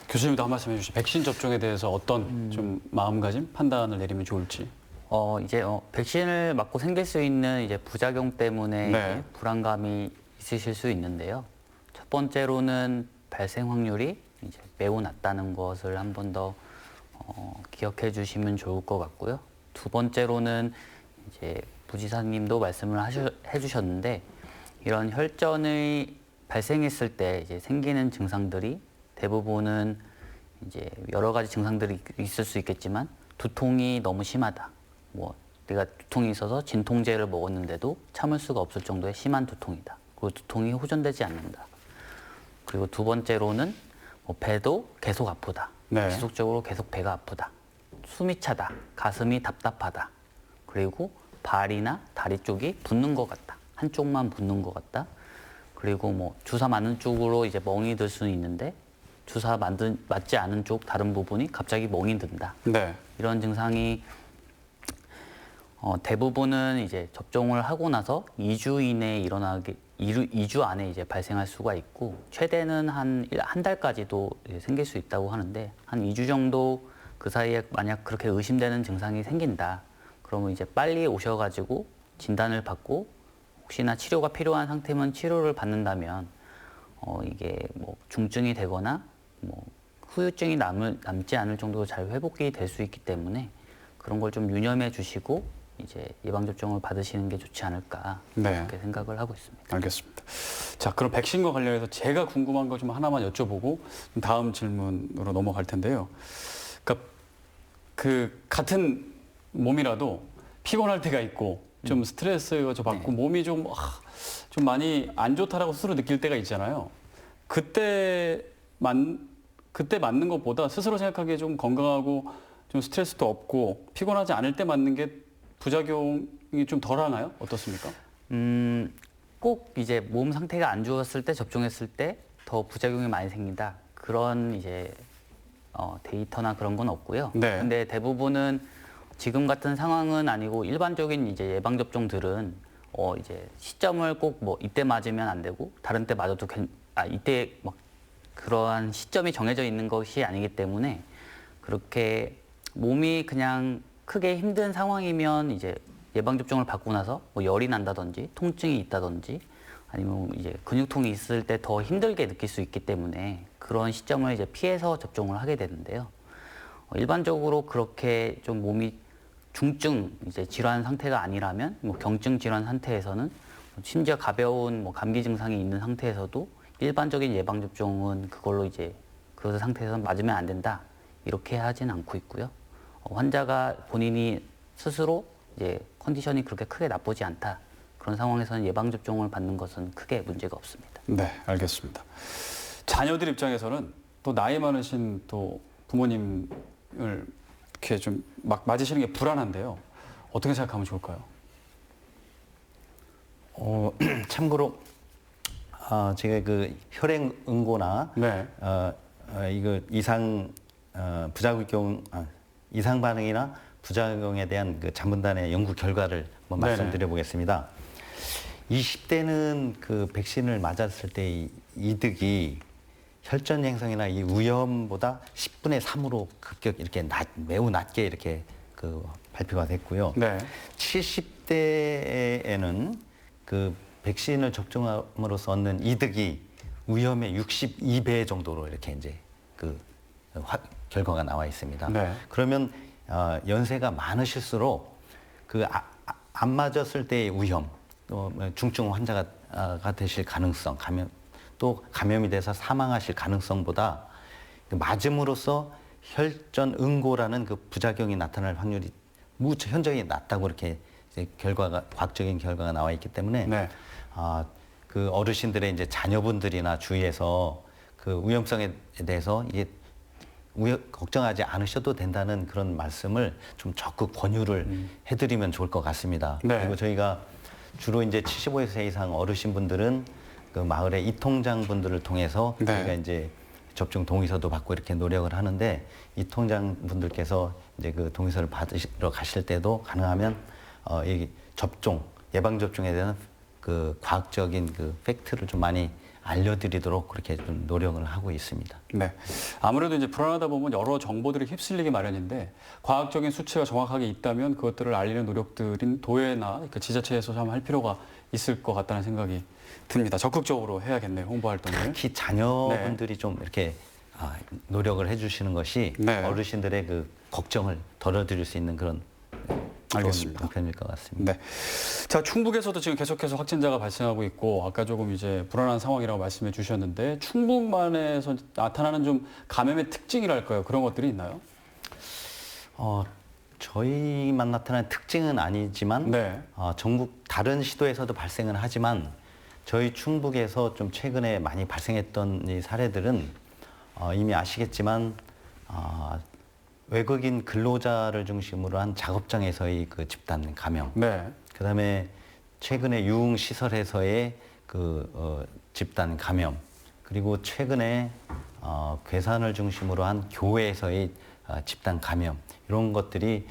교수님도 한 말씀 해주시죠. 백신 접종에 대해서 어떤 좀 마음가짐, 판단을 내리면 좋을지. 이제 백신을 맞고 생길 수 있는 이제 부작용 때문에 네. 이제 불안감이 있으실 수 있는데요. 첫 번째로는 발생 확률이 이제 매우 낮다는 것을 한 번 더 기억해 주시면 좋을 것 같고요. 두 번째로는 이제 부지사님도 말씀을 해주셨는데 이런 혈전이 발생했을 때 이제 생기는 증상들이 대부분은 이제 여러 가지 증상들이 있을 수 있겠지만 두통이 너무 심하다. 뭐 내가 두통이 있어서 진통제를 먹었는데도 참을 수가 없을 정도의 심한 두통이다. 그리고 두통이 호전되지 않는다. 그리고 두 번째로는 뭐 배도 계속 아프다. 네. 지속적으로 계속 배가 아프다. 숨이 차다. 가슴이 답답하다. 그리고 발이나 다리 쪽이 붓는 것 같다. 한쪽만 붓는 것 같다. 그리고 뭐 주사 맞는 쪽으로 이제 멍이 들 수는 있는데 주사 맞지 않은 쪽 다른 부분이 갑자기 멍이 든다. 네. 이런 증상이 대부분은 이제 접종을 하고 나서 2주 이내에 2주 안에 이제 발생할 수가 있고 최대는 한 달까지도 생길 수 있다고 하는데 한 2주 정도 그 사이에 만약 그렇게 의심되는 증상이 생긴다. 그러면 이제 빨리 오셔가지고 진단을 받고 혹시나 치료가 필요한 상태면 치료를 받는다면 이게 뭐 중증이 되거나 뭐 후유증이 남지 않을 정도로 잘 회복이 될 수 있기 때문에 그런 걸 좀 유념해 주시고 이제 예방 접종을 받으시는 게 좋지 않을까 네. 그렇게 생각을 하고 있습니다. 알겠습니다. 자, 그럼 백신과 관련해서 제가 궁금한 거 좀 하나만 여쭤보고 다음 질문으로 넘어갈 텐데요. 그러니까 그 같은 몸이라도 피곤할 때가 있고 좀 스트레스가 좀 받고 네. 몸이 좀 많이 안 좋다라고 스스로 느낄 때가 있잖아요. 그때 맞는 것보다 스스로 생각하기에 좀 건강하고 좀 스트레스도 없고 피곤하지 않을 때 맞는 게 부작용이 좀 덜하나요? 어떻습니까? 꼭 이제 몸 상태가 안 좋았을 때 접종했을 때 더 부작용이 많이 생긴다. 그런 이제 데이터나 그런 건 없고요. 네. 근데 대부분은 지금 같은 상황은 아니고 일반적인 이제 예방 접종들은 이제 시점을 꼭 뭐 이때 맞으면 안 되고 다른 때 맞아도 이때 막 그러한 시점이 정해져 있는 것이 아니기 때문에 그렇게 몸이 그냥 크게 힘든 상황이면 이제 예방 접종을 받고 나서 뭐 열이 난다든지 통증이 있다든지 아니면 이제 근육통이 있을 때 더 힘들게 느낄 수 있기 때문에 그런 시점을 이제 피해서 접종을 하게 되는데요. 일반적으로 그렇게 좀 몸이 중증 이제 질환 상태가 아니라면 뭐 경증 질환 상태에서는 심지어 가벼운 뭐 감기 증상이 있는 상태에서도 일반적인 예방 접종은 그걸로 이제 그 상태에서 맞으면 안 된다 이렇게 하진 않고 있고요. 환자가 본인이 스스로 이제 컨디션이 그렇게 크게 나쁘지 않다 그런 상황에서는 예방 접종을 받는 것은 크게 문제가 없습니다. 네, 알겠습니다. 자녀들 입장에서는 또 나이 많으신 또 부모님을 이렇게 좀 막 맞으시는 게 불안한데요. 어떻게 생각하면 좋을까요? 참고로 제가 그 혈액 응고나 네. 이거 이상 반응이나 부작용에 대한 그 자문단의 연구 결과를 한번 네네. 말씀드려 보겠습니다. 20대는 그 백신을 맞았을 때 이득이 혈전 행성이나 이 위험보다 10분의 3으로 급격 이렇게 매우 낮게 이렇게 그 발표가 됐고요. 네. 70대에는 그 백신을 접종함으로써 얻는 이득이 위험의 62배 정도로 이렇게 이제 그 결과가 나와 있습니다. 네. 그러면 연세가 많으실수록 그 안 맞았을 때의 위험, 또 중증 환자가 되실 가능성, 또 감염이 돼서 사망하실 가능성보다 맞음으로써 혈전 응고라는 그 부작용이 나타날 확률이 현저히 낮다고 이렇게 이제 과학적인 결과가 나와 있기 때문에 네. 그 어르신들의 이제 자녀분들이나 주위에서 그 위험성에 대해서 이게 걱정하지 않으셔도 된다는 그런 말씀을 좀 적극 권유를 해드리면 좋을 것 같습니다. 네. 그리고 저희가 주로 이제 75세 이상 어르신분들은 그 마을의 이통장 분들을 통해서 네. 저희가 이제 접종 동의서도 받고 이렇게 노력을 하는데 이통장 분들께서 이제 그 동의서를 받으러 가실 때도 가능하면 이 예방 접종에 대한 그 과학적인 그 팩트를 좀 많이 알려드리도록 그렇게 좀 노력을 하고 있습니다. 네. 아무래도 이제 불안하다 보면 여러 정보들이 휩쓸리기 마련인데 과학적인 수치가 정확하게 있다면 그것들을 알리는 노력들인 도회나 그 지자체에서 좀 할 필요가 있을 것 같다는 생각이 듭니다. 적극적으로 해야겠네요. 홍보 활동을. 특히 자녀분들이 좀 이렇게 노력을 해주시는 것이 네. 어르신들의 그 걱정을 덜어드릴 수 있는 그런 알겠습니다. 방편일 것 같습니다. 네. 자, 충북에서도 지금 계속해서 확진자가 발생하고 있고 아까 조금 이제 불안한 상황이라고 말씀해 주셨는데 충북만에서 나타나는 좀 감염의 특징이랄까요? 그런 것들이 있나요? 저희만 나타나는 특징은 아니지만 네. 전국 다른 시도에서도 발생은 하지만 저희 충북에서 좀 최근에 많이 발생했던 이 사례들은 이미 아시겠지만 외국인 근로자를 중심으로 한 작업장에서의 그 집단 감염, 네. 그다음에 최근에 유흥시설에서의 그 집단 감염, 그리고 최근에 괴산을 중심으로 한 교회에서의 집단 감염 이런 것들이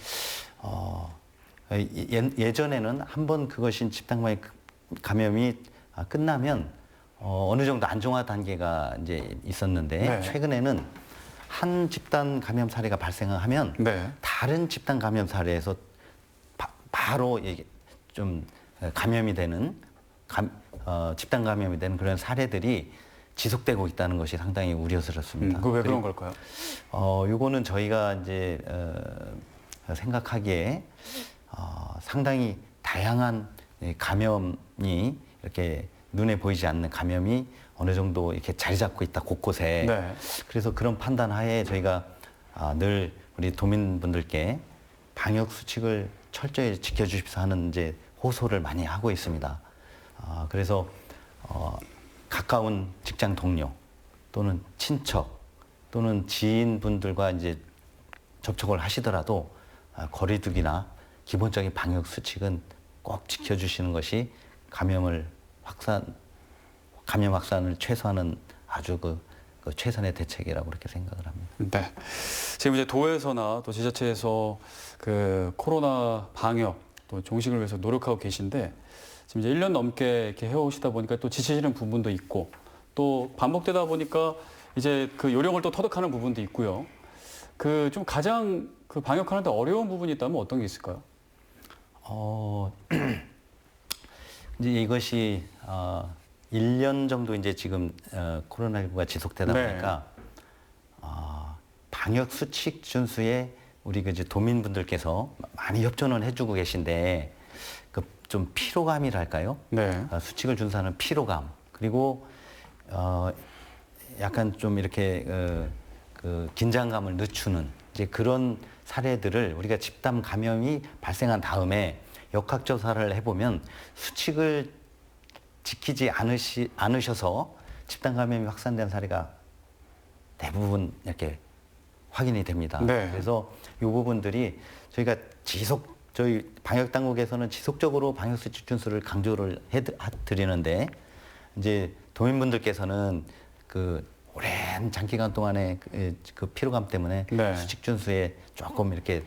예전에는 한번 그것이 집단 감염이 끝나면 어느 정도 안정화 단계가 이제 있었는데 네. 최근에는 한 집단 감염 사례가 발생하면 네. 다른 집단 감염 사례에서 바로 이게 좀 감염이 되는 집단 감염이 되는 그런 사례들이 지속되고 있다는 것이 상당히 우려스럽습니다. 그 왜 그런 걸까요? 요거는 저희가 이제 생각하기에 상당히 다양한 감염이 이렇게 눈에 보이지 않는 감염이 어느 정도 이렇게 자리 잡고 있다 곳곳에. 네. 그래서 그런 판단하에 저희가 늘 우리 도민분들께 방역 수칙을 철저히 지켜주십사 하는 이제 호소를 많이 하고 있습니다. 그래서 가까운 직장 동료 또는 친척 또는 지인분들과 이제 접촉을 하시더라도 거리두기나 기본적인 방역 수칙은 꼭 지켜주시는 것이 감염 확산을 최소화하는 아주 그 최선의 대책이라고 그렇게 생각을 합니다. 네. 지금 이제 도에서나 또 지자체에서 그 코로나 방역 또 종식을 위해서 노력하고 계신데 지금 이제 1년 넘게 이렇게 해오시다 보니까 또 지치시는 부분도 있고 또 반복되다 보니까 이제 그 요령을 또 터득하는 부분도 있고요. 그 좀 가장 그 방역하는데 어려운 부분이 있다면 어떤 게 있을까요? 이제 이것이 1년 정도 이제 지금 코로나19가 지속되다 네. 보니까 방역 수칙 준수에 우리 그 이제 도민분들께서 많이 협조는 해주고 계신데 그 좀 피로감이랄까요? 네. 수칙을 준수하는 피로감 그리고 약간 좀 이렇게 그 긴장감을 늦추는 이제 그런 사례들을 우리가 집단 감염이 발생한 다음에 역학조사를 해보면 수칙을 지키지 않으셔서 집단 감염이 확산된 사례가 대부분 이렇게 확인이 됩니다. 네. 그래서 이 부분들이 저희가 저희 방역 당국에서는 지속적으로 방역 수칙 준수를 강조를 해드리는데 이제 도민분들께서는 그 오랜 장기간 동안의 그 피로감 때문에 네. 수칙 준수에 조금 이렇게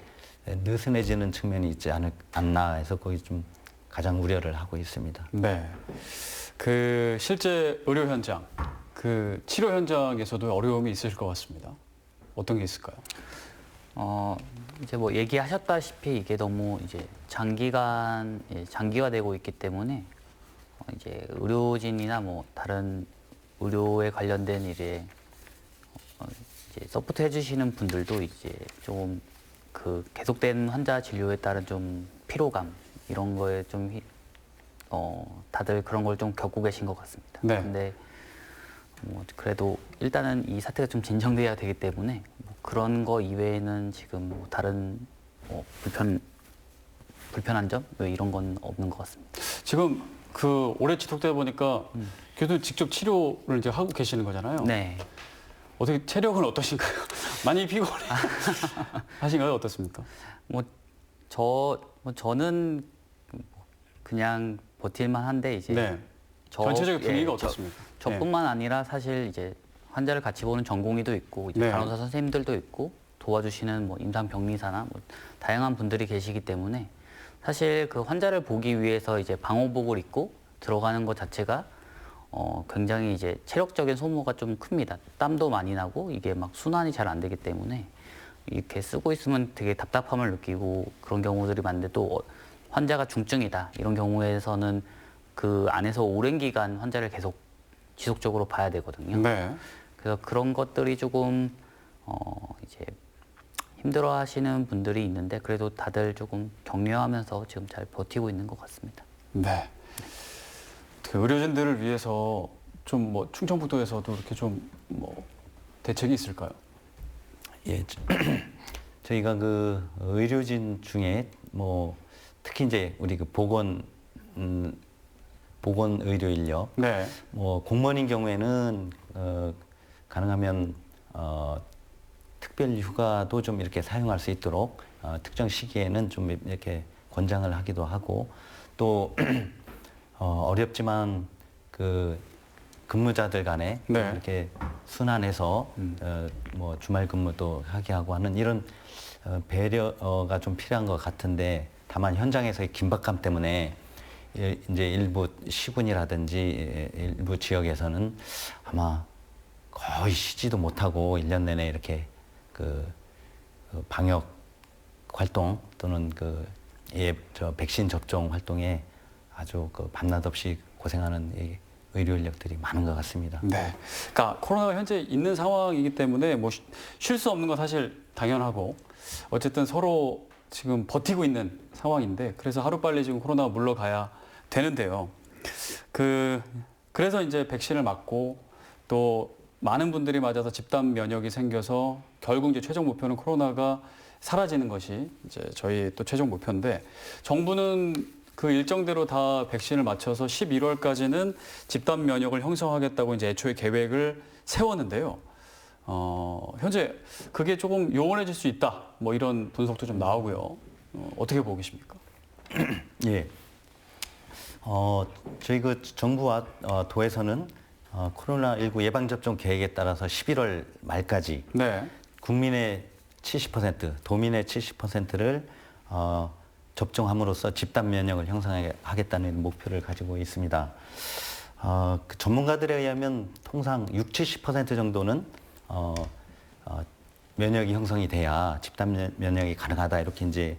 느슨해지는 측면이 있지 않나 해서 거기 좀 가장 우려를 하고 있습니다. 네. 그 실제 의료 현장, 그 치료 현장에서도 어려움이 있으실 것 같습니다. 어떤 게 있을까요? 이제 뭐 얘기하셨다시피 이게 너무 이제 장기화되고 있기 때문에 이제 의료진이나 뭐 다른 의료에 관련된 일에 이제 서포트 해주시는 분들도 이제 좀 그 계속된 환자 진료에 따른 좀 피로감 이런 거에 좀 다들 그런 걸 좀 겪고 계신 것 같습니다. 네. 근데 뭐 그래도 일단은 이 사태가 좀 진정돼야 되기 때문에 뭐 그런 거 이외에는 지금 뭐 다른 불편한 점 이런 건 없는 것 같습니다. 지금 그 오래 지속되다 보니까 교수님 직접 치료를 이제 하고 계시는 거잖아요. 네. 어떻게 체력은 어떠신가요? 많이 피곤해 하신가요? 어떻습니까? 저는 그냥 버틸만 한데 이제 네. 전체적인 분위기가 예, 어떻습니까? 저뿐만 아니라 사실 이제 환자를 같이 보는 전공의도 있고 이제 네. 간호사 선생님들도 있고 도와주시는 뭐 임상병리사나 뭐 다양한 분들이 계시기 때문에 사실 그 환자를 보기 위해서 이제 방호복을 입고 들어가는 것 자체가 굉장히 이제 체력적인 소모가 좀 큽니다. 땀도 많이 나고 이게 막 순환이 잘 안 되기 때문에 이렇게 쓰고 있으면 되게 답답함을 느끼고 그런 경우들이 많은데 또 환자가 중증이다 이런 경우에서는 그 안에서 오랜 기간 환자를 계속 지속적으로 봐야 되거든요. 네. 그래서 그런 것들이 조금 이제 힘들어하시는 분들이 있는데 그래도 다들 조금 격려하면서 지금 잘 버티고 있는 것 같습니다. 네. 그 의료진들을 위해서 좀 뭐 충청북도에서도 이렇게 좀 뭐 대책이 있을까요? 예, 저희가 그 의료진 중에 뭐 특히 이제 우리 그 보건 의료 인력, 네. 뭐 공무원인 경우에는 가능하면 특별 휴가도 좀 이렇게 사용할 수 있도록 특정 시기에는 좀 이렇게 권장을 하기도 하고 또 어렵지만 그 근무자들 간에 네. 이렇게 순환해서 뭐 주말 근무도 하게 하고 하는 이런 배려가 좀 필요한 것 같은데 다만 현장에서의 긴박감 때문에 이제 일부 시군이라든지 일부 지역에서는 아마 거의 쉬지도 못하고 1년 내내 이렇게 그 방역 활동 또는 저 백신 접종 활동에 아주 그 밤낮 없이 고생하는 이 의료 인력들이 많은 것 같습니다. 네. 그러니까 코로나가 현재 있는 상황이기 때문에 뭐 쉴 수 없는 건 사실 당연하고 어쨌든 서로 지금 버티고 있는 상황인데 그래서 하루빨리 지금 코로나가 물러가야 되는데요. 그래서 이제 백신을 맞고 또 많은 분들이 맞아서 집단 면역이 생겨서 결국 이제 최종 목표는 코로나가 사라지는 것이 이제 저희 또 최종 목표인데 정부는 그 일정대로 다 백신을 맞춰서 11월까지는 집단 면역을 형성하겠다고 이제 애초에 계획을 세웠는데요. 현재 그게 조금 요원해질 수 있다. 뭐 이런 분석도 좀 나오고요. 어떻게 보고 계십니까? 예. 저희 그 정부와 도에서는 코로나19 예방접종 계획에 따라서 11월 말까지 네. 국민의 70%, 도민의 70%를 접종함으로써 집단 면역을 형성하겠다는 목표를 가지고 있습니다. 그 전문가들에 의하면 통상 60-70% 정도는 면역이 형성이 돼야 집단 면역이 가능하다 이렇게 이제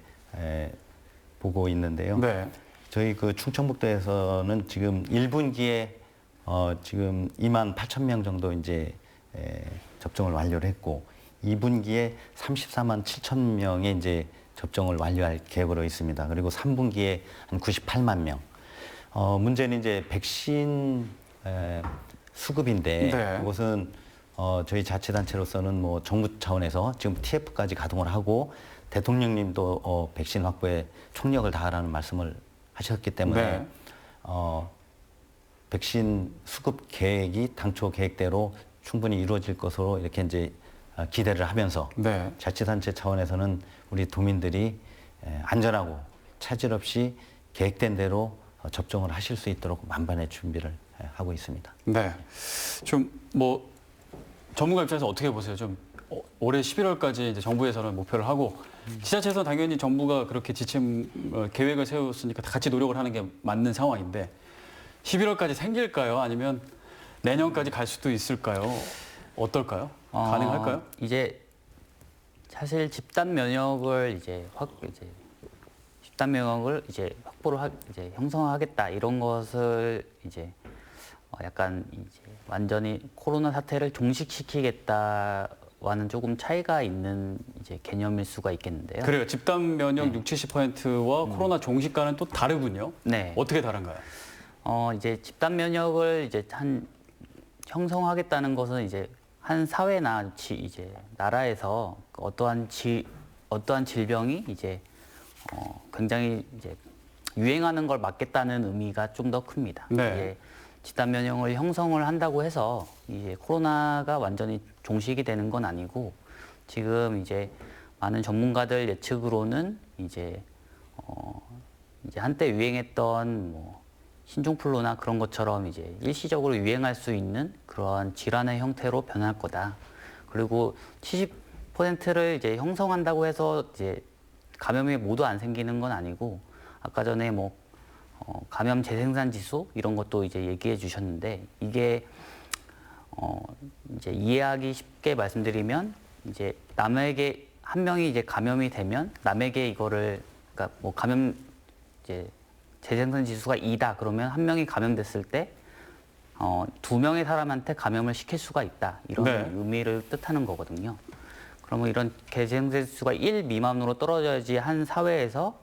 보고 있는데요. 네. 저희 그 충청북도에서는 지금 1분기에 지금 2만 8천 명 정도 이제 접종을 완료를 했고 2분기에 34만 7천 명의 이제 접종을 완료할 계획으로 있습니다. 그리고 3분기에 한 98만 명. 문제는 이제 백신 수급인데 네. 그것은 저희 자치단체로서는 뭐 정부 차원에서 지금 TF까지 가동을 하고 대통령님도 백신 확보에 총력을 다하라는 말씀을 하셨기 때문에 네. 백신 수급 계획이 당초 계획대로 충분히 이루어질 것으로 이렇게 이제 기대를 하면서 네. 자치단체 차원에서는 우리 도민들이 안전하고 차질 없이 계획된 대로 접종을 하실 수 있도록 만반의 준비를 하고 있습니다. 네. 좀 뭐 전문가 입장에서 어떻게 보세요? 좀 올해 11월까지 이제 정부에서는 목표를 하고 지자체에서는 당연히 정부가 그렇게 지침 계획을 세웠으니까 같이 노력을 하는 게 맞는 상황인데 11월까지 생길까요? 아니면 내년까지 갈 수도 있을까요? 어떨까요? 가능할까요? 이제 사실 집단 면역을 이제 확보를 이제 형성하겠다 이런 것을 이제 약간 이제 완전히 코로나 사태를 종식시키겠다와는 조금 차이가 있는 이제 개념일 수가 있겠는데요. 그래요. 집단 면역 60-70%와 코로나 종식과는 또 다르군요. 네. 어떻게 다른가요? 이제 집단 면역을 이제 형성하겠다는 것은 이제 한 사회나 이제 나라에서 어떠한 질병이 이제 굉장히 이제 유행하는 걸 막겠다는 의미가 좀 더 큽니다. 네. 이제 집단 면역을 형성을 한다고 해서 이제 코로나가 완전히 종식이 되는 건 아니고 지금 이제 많은 전문가들 예측으로는 이제 한때 유행했던 뭐 신종플루나 그런 것처럼 이제 일시적으로 유행할 수 있는 그러한 질환의 형태로 변할 거다. 그리고 70%를 이제 형성한다고 해서 이제 감염이 모두 안 생기는 건 아니고 아까 전에 뭐 감염 재생산 지수 이런 것도 이제 얘기해 주셨는데 이게 이제 이해하기 쉽게 말씀드리면 이제 남에게 한 명이 이제 감염이 되면 남에게 이거를 그러니까 뭐 감염 이제 재생산 지수가 2다 그러면 한 명이 감염됐을 때 2명의 사람한테 감염을 시킬 수가 있다 이런 네. 의미를 뜻하는 거거든요. 그러면 이런 재생산 지수가 1 미만으로 떨어져야지 한 사회에서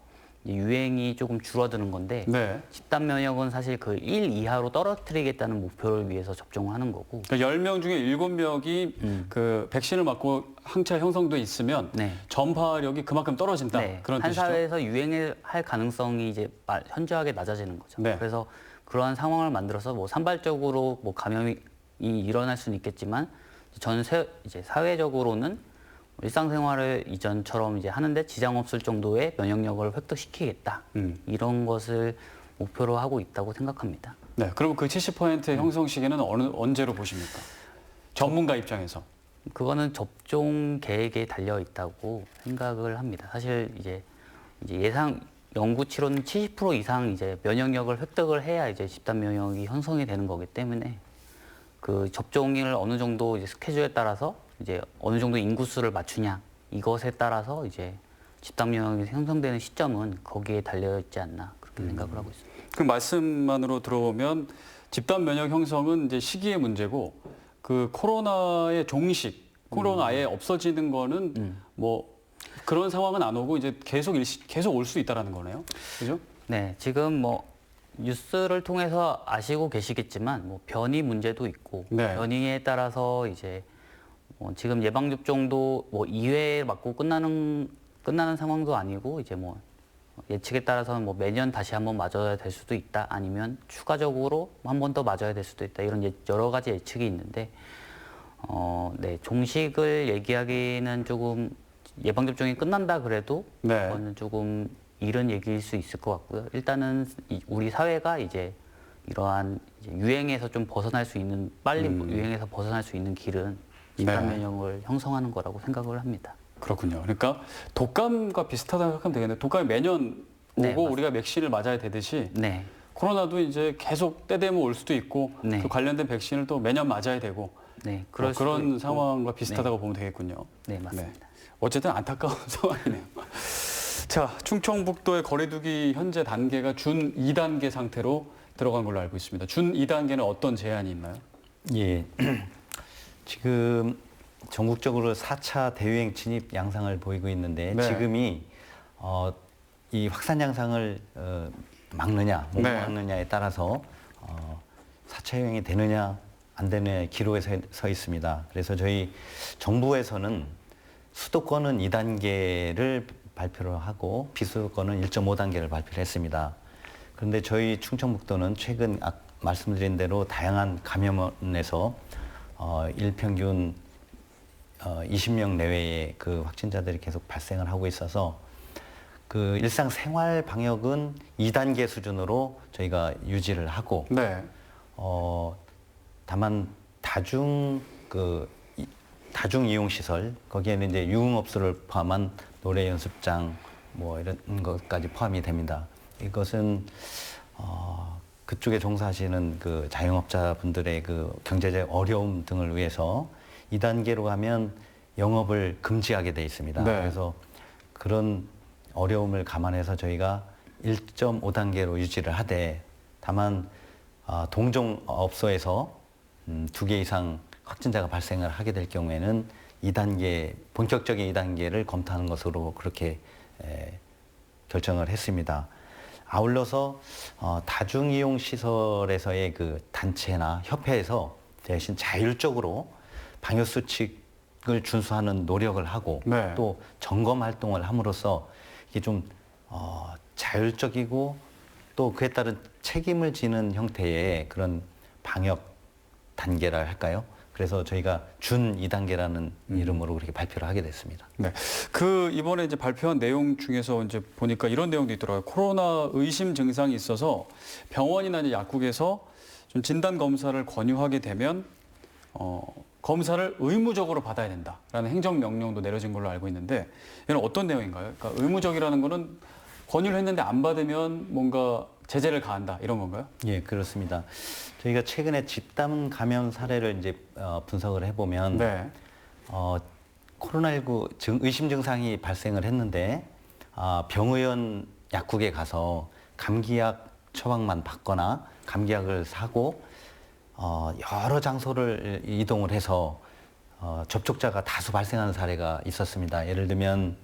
유행이 조금 줄어드는 건데 네. 집단 면역은 사실 그 1 이하로 떨어뜨리겠다는 목표를 위해서 접종을 하는 거고. 그러니까 10명 중에 7명이 그 백신을 맞고 항체 형성돼 있으면 네. 전파력이 그만큼 떨어진다. 네. 그런 한 뜻이죠. 사회에서 유행할 가능성이 이제 현저하게 낮아지는 거죠. 네. 그래서 그러한 상황을 만들어서 뭐 산발적으로 뭐 감염이 일어날 수는 있겠지만 이제 사회적으로는 일상생활을 이전처럼 이제 하는데 지장 없을 정도의 면역력을 획득시키겠다. 이런 것을 목표로 하고 있다고 생각합니다. 네. 그럼 그 70%의 형성 시기는 언제로 보십니까? 전문가 입장에서. 그거는 접종 계획에 달려 있다고 생각을 합니다. 사실 이제 예상 연구 치료는 70% 이상 이제 면역력을 획득을 해야 이제 집단 면역이 형성이 되는 거기 때문에 그 접종을 어느 정도 이제 스케줄에 따라서 이제 어느 정도 인구수를 맞추냐 이것에 따라서 이제 집단 면역이 형성되는 시점은 거기에 달려 있지 않나 그렇게 생각을 하고 있습니다. 그 말씀만으로 들어오면 집단 면역 형성은 이제 시기의 문제고 그 코로나의 종식, 코로나 아예 없어지는 거는 뭐 그런 상황은 안 오고 이제 계속 올 수 있다라는 거네요. 그죠? 네, 지금 뭐 뉴스를 통해서 아시고 계시겠지만 뭐 변이 문제도 있고 네. 변이에 따라서 이제 지금 예방 접종도 뭐 2회 맞고 끝나는 상황도 아니고 이제 뭐 예측에 따라서는 뭐 매년 다시 한번 맞아야 될 수도 있다 아니면 추가적으로 한 번 더 맞아야 될 수도 있다 이런 여러 가지 예측이 있는데 네 종식을 얘기하기는 조금 예방 접종이 끝난다 그래도 네. 그거는 조금 이른 얘기일 수 있을 것 같고요. 일단은 우리 사회가 이제 이러한 이제 유행에서 좀 벗어날 수 있는 빨리 유행에서 벗어날 수 있는 길은 집단 네. 면역을 형성하는 거라고 생각을 합니다. 그렇군요. 그러니까 독감과 비슷하다고 생각하면 되겠네요. 독감이 매년 오고 네, 맞습니다. 우리가 백신을 맞아야 되듯이 네, 코로나도 이제 계속 때 되면 올 수도 있고 네. 그 관련된 백신을 또 매년 맞아야 되고 네, 그럴 수도 그런 있고. 상황과 비슷하다고 보면 되겠군요. 네, 맞습니다. 어쨌든 안타까운 상황이네요. 자, 충청북도의 거리두기 현재 단계가 준 2단계 상태로 들어간 걸로 알고 있습니다. 준 2단계는 어떤 제한이 있나요? 예. 지금 전국적으로 4차 대유행 진입 양상을 보이고 있는데 네. 지금이 이 확산 양상을 막느냐, 못 네. 막느냐에 따라서 4차 유행이 되느냐 안 되느냐의 기로에 서 있습니다. 그래서 저희 정부에서는 수도권은 2단계를 발표를 하고 비수도권은 1.5단계를 발표를 했습니다. 그런데 저희 충청북도는 최근 말씀드린 대로 다양한 감염원에서 일평균 20명 내외의 그 확진자들이 계속 발생을 하고 있어서 그 일상생활 방역은 2단계 수준으로 저희가 유지를 하고 네. 다만 다중 이용 시설 거기에는 이제 유흥업소를 포함한 노래 연습장 뭐 이런 것까지 포함이 됩니다. 이것은 그쪽에 종사하시는 그 자영업자분들의 그 경제적 어려움 등을 위해서 2단계로 가면 영업을 금지하게 돼 있습니다. 네. 그래서 그런 어려움을 감안해서 저희가 1.5단계로 유지를 하되 다만 동종업소에서 2개 이상 확진자가 발생을 하게 될 경우에는 2단계, 본격적인 2단계를 검토하는 것으로 그렇게 결정을 했습니다. 아울러서 다중이용 시설에서의 그 단체나 협회에서 대신 자율적으로 방역 수칙을 준수하는 노력을 하고 네. 또 점검 활동을 함으로써 이게 좀 자율적이고 또 그에 따른 책임을 지는 형태의 그런 방역 단계라 할까요? 그래서 저희가 준 2단계라는 이름으로 그렇게 발표를 하게 됐습니다. 네. 그 이번에 이제 발표한 내용 중에서 이제 보니까 이런 내용도 있더라고요. 코로나 의심 증상이 있어서 병원이나 이제 약국에서 좀 진단 검사를 권유하게 되면 검사를 의무적으로 받아야 된다라는 행정 명령도 내려진 걸로 알고 있는데 이는 어떤 내용인가요? 그러니까 의무적이라는 거는 권유를 했는데 안 받으면 뭔가 제재를 가한다 이런 건가요? 예, 그렇습니다. 저희가 최근에 집단 감염 사례를 이제 분석을 해보면 네. 코로나19 의심 증상이 발생을 했는데 병의원 약국에 가서 감기약 처방만 받거나 감기약을 사고 여러 장소를 이동을 해서 접촉자가 다수 발생하는 사례가 있었습니다. 예를 들면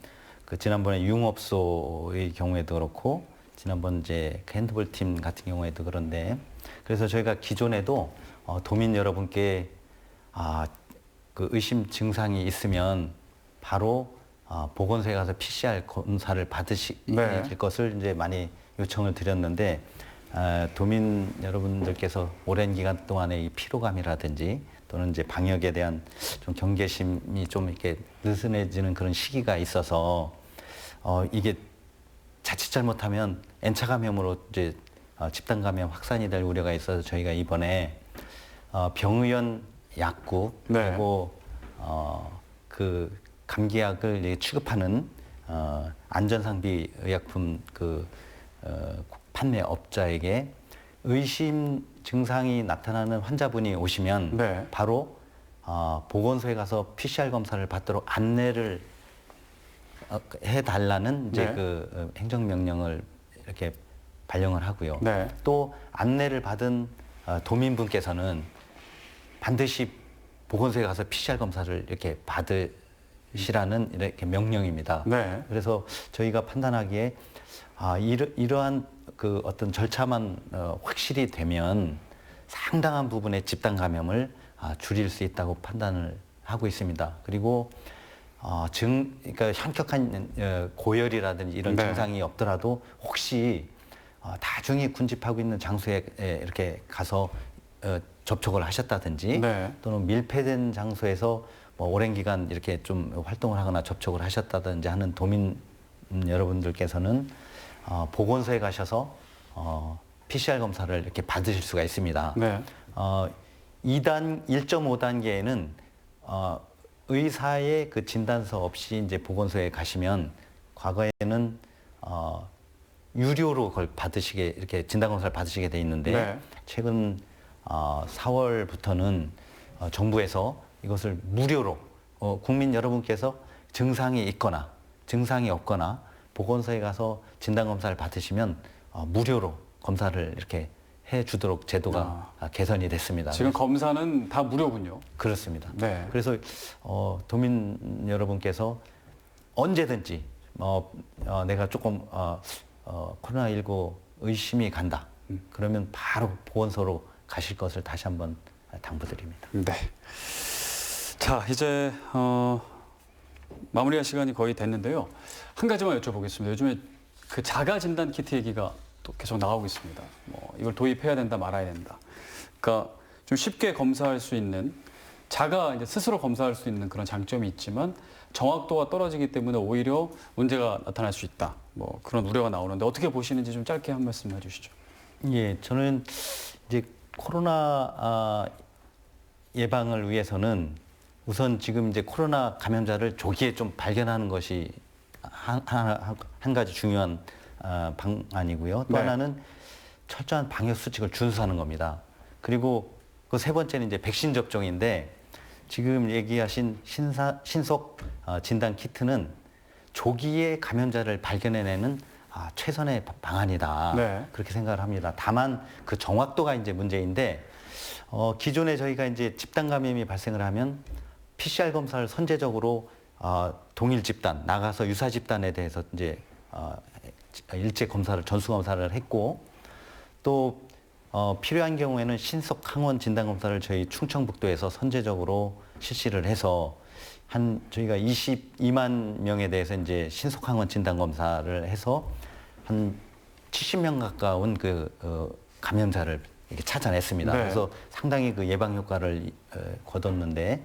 그 지난번에 유흥업소의 경우에도 그렇고 지난번 이제 그 핸드볼 팀 같은 경우에도 그런데 그래서 저희가 기존에도 도민 여러분께 그 의심 증상이 있으면 바로 보건소에 가서 PCR 검사를 받으실 네. 것을 이제 많이 요청을 드렸는데 도민 여러분들께서 오랜 기간 동안의 이 피로감이라든지 또는 이제 방역에 대한 좀 경계심이 좀 이렇게 느슨해지는 그런 시기가 있어서 이게 자칫 잘못하면 N차 감염으로 이제 집단 감염 확산이 될 우려가 있어서 저희가 이번에 병의원 약국 네. 그리고 그 감기약을 취급하는 안전상비 의약품 그 판매업자에게 의심 증상이 나타나는 환자분이 오시면 네. 바로 보건소에 가서 PCR 검사를 받도록 안내를 해달라는 이제 네. 그 행정명령을 이렇게 발령을 하고요. 네. 또 안내를 받은 도민분께서는 반드시 보건소에 가서 PCR 검사를 이렇게 받으시라는 이렇게 명령입니다. 네. 그래서 저희가 판단하기에 이러한 그 어떤 절차만 확실히 되면 상당한 부분의 집단 감염을 줄일 수 있다고 판단을 하고 있습니다. 그리고 그러니까 현격한 고열이라든지 이런 네. 증상이 없더라도 혹시 다중이 군집하고 있는 장소에 이렇게 가서 접촉을 하셨다든지 네. 또는 밀폐된 장소에서 뭐 오랜 기간 이렇게 좀 활동을 하거나 접촉을 하셨다든지 하는 도민 여러분들께서는 보건소에 가셔서 PCR 검사를 이렇게 받으실 수가 있습니다. 네. 1.5단계에는 의사의 그 진단서 없이 이제 보건소에 가시면 과거에는 유료로 그걸 받으시게 이렇게 진단 검사를 받으시게 돼 있는데 네. 최근 4월부터는 정부에서 이것을 무료로 국민 여러분께서 증상이 있거나 증상이 없거나 보건소에 가서 진단 검사를 받으시면 무료로 검사를 이렇게 해주도록 제도가 개선이 됐습니다. 지금 검사는 다 무료군요. 그렇습니다. 네. 그래서 도민 여러분께서 언제든지 내가 조금 코로나19 의심이 간다. 그러면 바로 보건소로 가실 것을 다시 한번 당부드립니다. 네. 자, 이제 마무리할 시간이 거의 됐는데요. 한 가지만 여쭤보겠습니다. 요즘에 그 자가 진단 키트 얘기가 또 계속 나오고 있습니다. 뭐 이걸 도입해야 된다, 말아야 된다. 그러니까 좀 쉽게 검사할 수 있는 자가 이제 스스로 검사할 수 있는 그런 장점이 있지만 정확도가 떨어지기 때문에 오히려 문제가 나타날 수 있다. 뭐 그런 우려가 나오는데 어떻게 보시는지 좀 짧게 한 말씀 해주시죠. 예, 저는 이제 코로나 예방을 위해서는 우선 지금 이제 코로나 감염자를 조기에 좀 발견하는 것이 한 가지 중요한 방안이고요. 또 네. 하나는 철저한 방역 수칙을 준수하는 겁니다. 그리고 그 세 번째는 이제 백신 접종인데 지금 얘기하신 신속 진단 키트는 조기에 감염자를 발견해내는 최선의 방안이다. 네. 그렇게 생각을 합니다. 다만 그 정확도가 이제 문제인데 기존에 저희가 이제 집단 감염이 발생을 하면 PCR 검사를 선제적으로 동일 집단 나가서 유사 집단에 대해서 이제 일제 검사를 전수 검사를 했고 또 필요한 경우에는 신속 항원 진단 검사를 저희 충청북도에서 선제적으로 실시를 해서 저희가 22만 명에 대해서 이제 신속 항원 진단 검사를 해서 한 70명 가까운 그 감염자를 이렇게 찾아냈습니다. 네. 그래서 상당히 그 예방 효과를 거뒀는데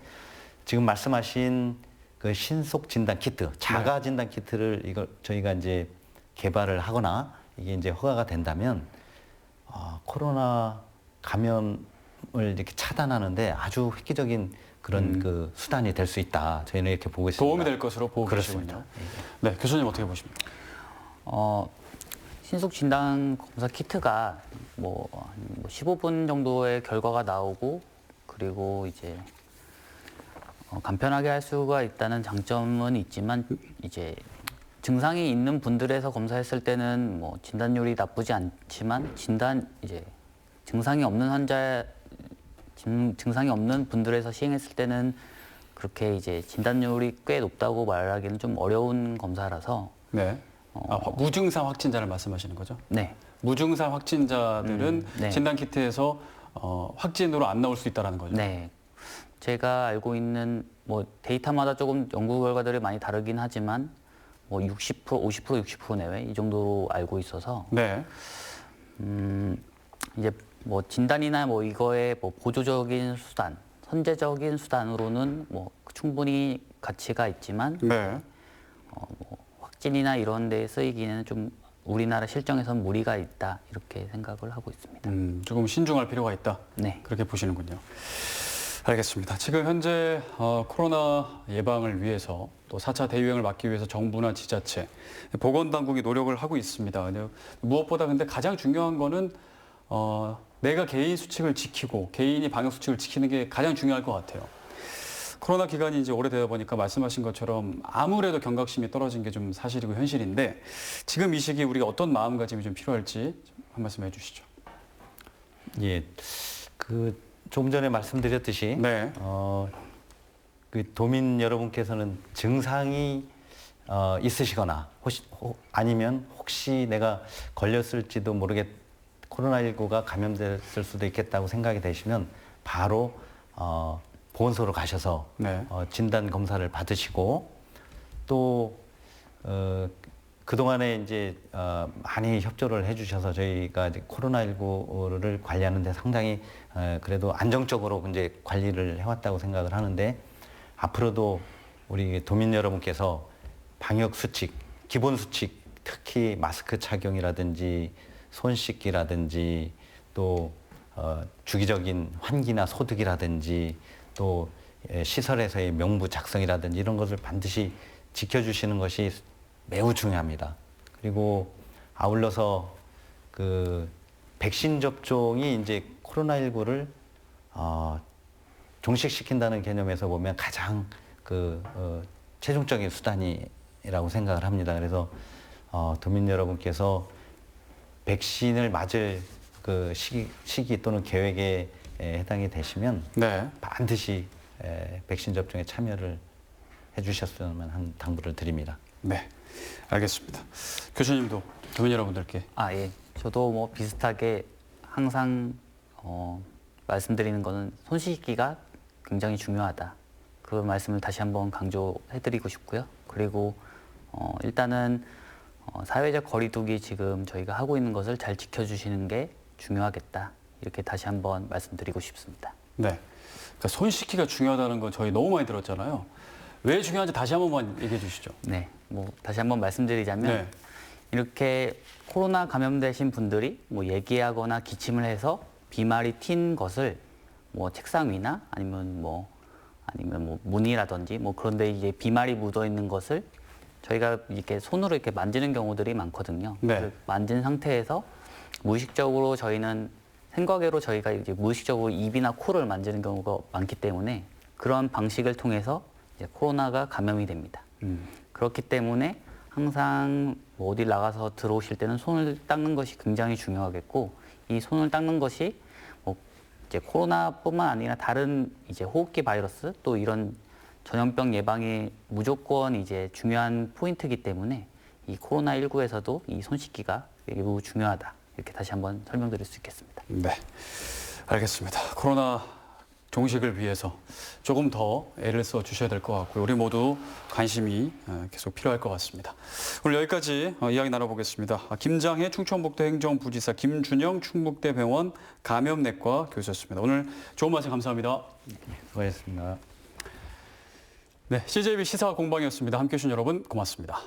지금 말씀하신 그 신속 진단 키트, 자가 진단 키트를 이걸 저희가 이제 개발을 하거나 이게 이제 허가가 된다면 코로나 감염을 이렇게 차단하는데 아주 획기적인 그런 그 수단이 될 수 있다. 저희는 이렇게 보고 있습니다. 도움이 될 것으로 보고 그렇습니다. 계시군요. 네, 교수님 어떻게 보십니까? 신속 진단 검사 키트가 뭐 15분 정도의 결과가 나오고 그리고 이제 간편하게 할 수가 있다는 장점은 있지만 이제 증상이 있는 분들에서 검사했을 때는 뭐 진단율이 나쁘지 않지만 증상이 없는 분들에서 시행했을 때는 그렇게 이제 진단율이 꽤 높다고 말하기는 좀 어려운 검사라서 네. 무증상 확진자를 말씀하시는 거죠? 네. 무증상 확진자들은 네. 진단 키트에서 확진으로 안 나올 수 있다라는 거죠. 네. 제가 알고 있는 뭐 데이터마다 조금 연구 결과들이 많이 다르긴 하지만 뭐 60%, 50%, 60% 내외 이 정도로 알고 있어서 네. 이제 뭐 진단이나 뭐 이거의 뭐 보조적인 수단, 선제적인 수단으로는 뭐 충분히 가치가 있지만 네. 뭐 확진이나 이런 데 쓰이기에는 좀 우리나라 실정에선 무리가 있다 이렇게 생각을 하고 있습니다. 조금 신중할 필요가 있다. 네. 그렇게 보시는군요. 알겠습니다. 지금 현재 코로나 예방을 위해서 또 4차 대유행을 막기 위해서 정부나 지자체, 보건당국이 노력을 하고 있습니다. 근데 무엇보다 근데 가장 중요한 거는 내가 개인 수칙을 지키고 개인이 방역 수칙을 지키는 게 가장 중요할 것 같아요. 코로나 기간이 이제 오래되다 보니까 말씀하신 것처럼 아무래도 경각심이 떨어진 게 좀 사실이고 현실인데 지금 이 시기 우리가 어떤 마음가짐이 좀 필요할지 한 말씀 해주시죠. 예, 조금 전에 말씀드렸듯이 네. 그 도민 여러분께서는 증상이 있으시거나 아니면 혹시 내가 걸렸을지도 코로나19가 감염됐을 수도 있겠다고 생각이 되시면 바로 보건소로 가셔서 네. 진단 검사를 받으시고 또 그동안에 이제 많이 협조를 해주셔서 저희가 이제 코로나19를 관리하는 데 상당히 그래도 안정적으로 이제 관리를 해왔다고 생각을 하는데 앞으로도 우리 도민 여러분께서 방역 수칙, 기본 수칙, 특히 마스크 착용이라든지 손 씻기라든지 또 주기적인 환기나 소득이라든지 또 시설에서의 명부 작성이라든지 이런 것을 반드시 지켜주시는 것이 매우 중요합니다. 그리고 아울러서 그 백신 접종이 이제 코로나19를 종식시킨다는 개념에서 보면 가장 최종적인 수단이라고 생각을 합니다. 그래서 도민 여러분께서 백신을 맞을 그 시기 또는 계획에 해당이 되시면 네. 반드시 백신 접종에 참여를 해주셨으면 하는 당부를 드립니다. 네. 알겠습니다. 교수님도 도민 여러분들께. 예. 저도 뭐 비슷하게 항상 말씀드리는 거는 손 씻기가 굉장히 중요하다. 그 말씀을 다시 한번 강조해드리고 싶고요. 그리고 일단은 사회적 거리두기 지금 저희가 하고 있는 것을 잘 지켜주시는 게 중요하겠다. 이렇게 다시 한번 말씀드리고 싶습니다. 네. 그러니까 손 씻기가 중요하다는 건 저희 너무 많이 들었잖아요. 왜 중요한지 다시 한 번만 얘기해 주시죠. 네. 뭐 다시 한번 말씀드리자면 네. 이렇게 코로나 감염되신 분들이 뭐 얘기하거나 기침을 해서 비말이 튄 것을 뭐 책상 위나 아니면 뭐 문이라든지 뭐 그런데 이제 비말이 묻어 있는 것을 저희가 이렇게 손으로 이렇게 만지는 경우들이 많거든요. 네. 그 만진 상태에서 무의식적으로 저희는 생과계로 저희가 이제 무의식적으로 입이나 코를 만지는 경우가 많기 때문에 그런 방식을 통해서 이제 코로나가 감염이 됩니다. 그렇기 때문에 항상 뭐 어디 나가서 들어오실 때는 손을 닦는 것이 굉장히 중요하겠고 이 손을 닦는 것이 뭐 이제 코로나뿐만 아니라 다른 이제 호흡기 바이러스 또 이런 전염병 예방에 무조건 이제 중요한 포인트이기 때문에 이 코로나19에서도 이 손 씻기가 매우 중요하다. 이렇게 다시 한번 설명드릴 수 있겠습니다. 네. 알겠습니다. 코로나 종식을 위해서 조금 더 애를 써 주셔야 될 것 같고요. 우리 모두 관심이 계속 필요할 것 같습니다. 오늘 여기까지 이야기 나눠보겠습니다. 김장혜 충청북도 행정부지사, 김준영 충북대병원 감염내과 교수였습니다. 오늘 좋은 말씀 감사합니다. 수고하셨습니다. 네, CJB 시사 공방이었습니다. 함께해 주신 여러분 고맙습니다.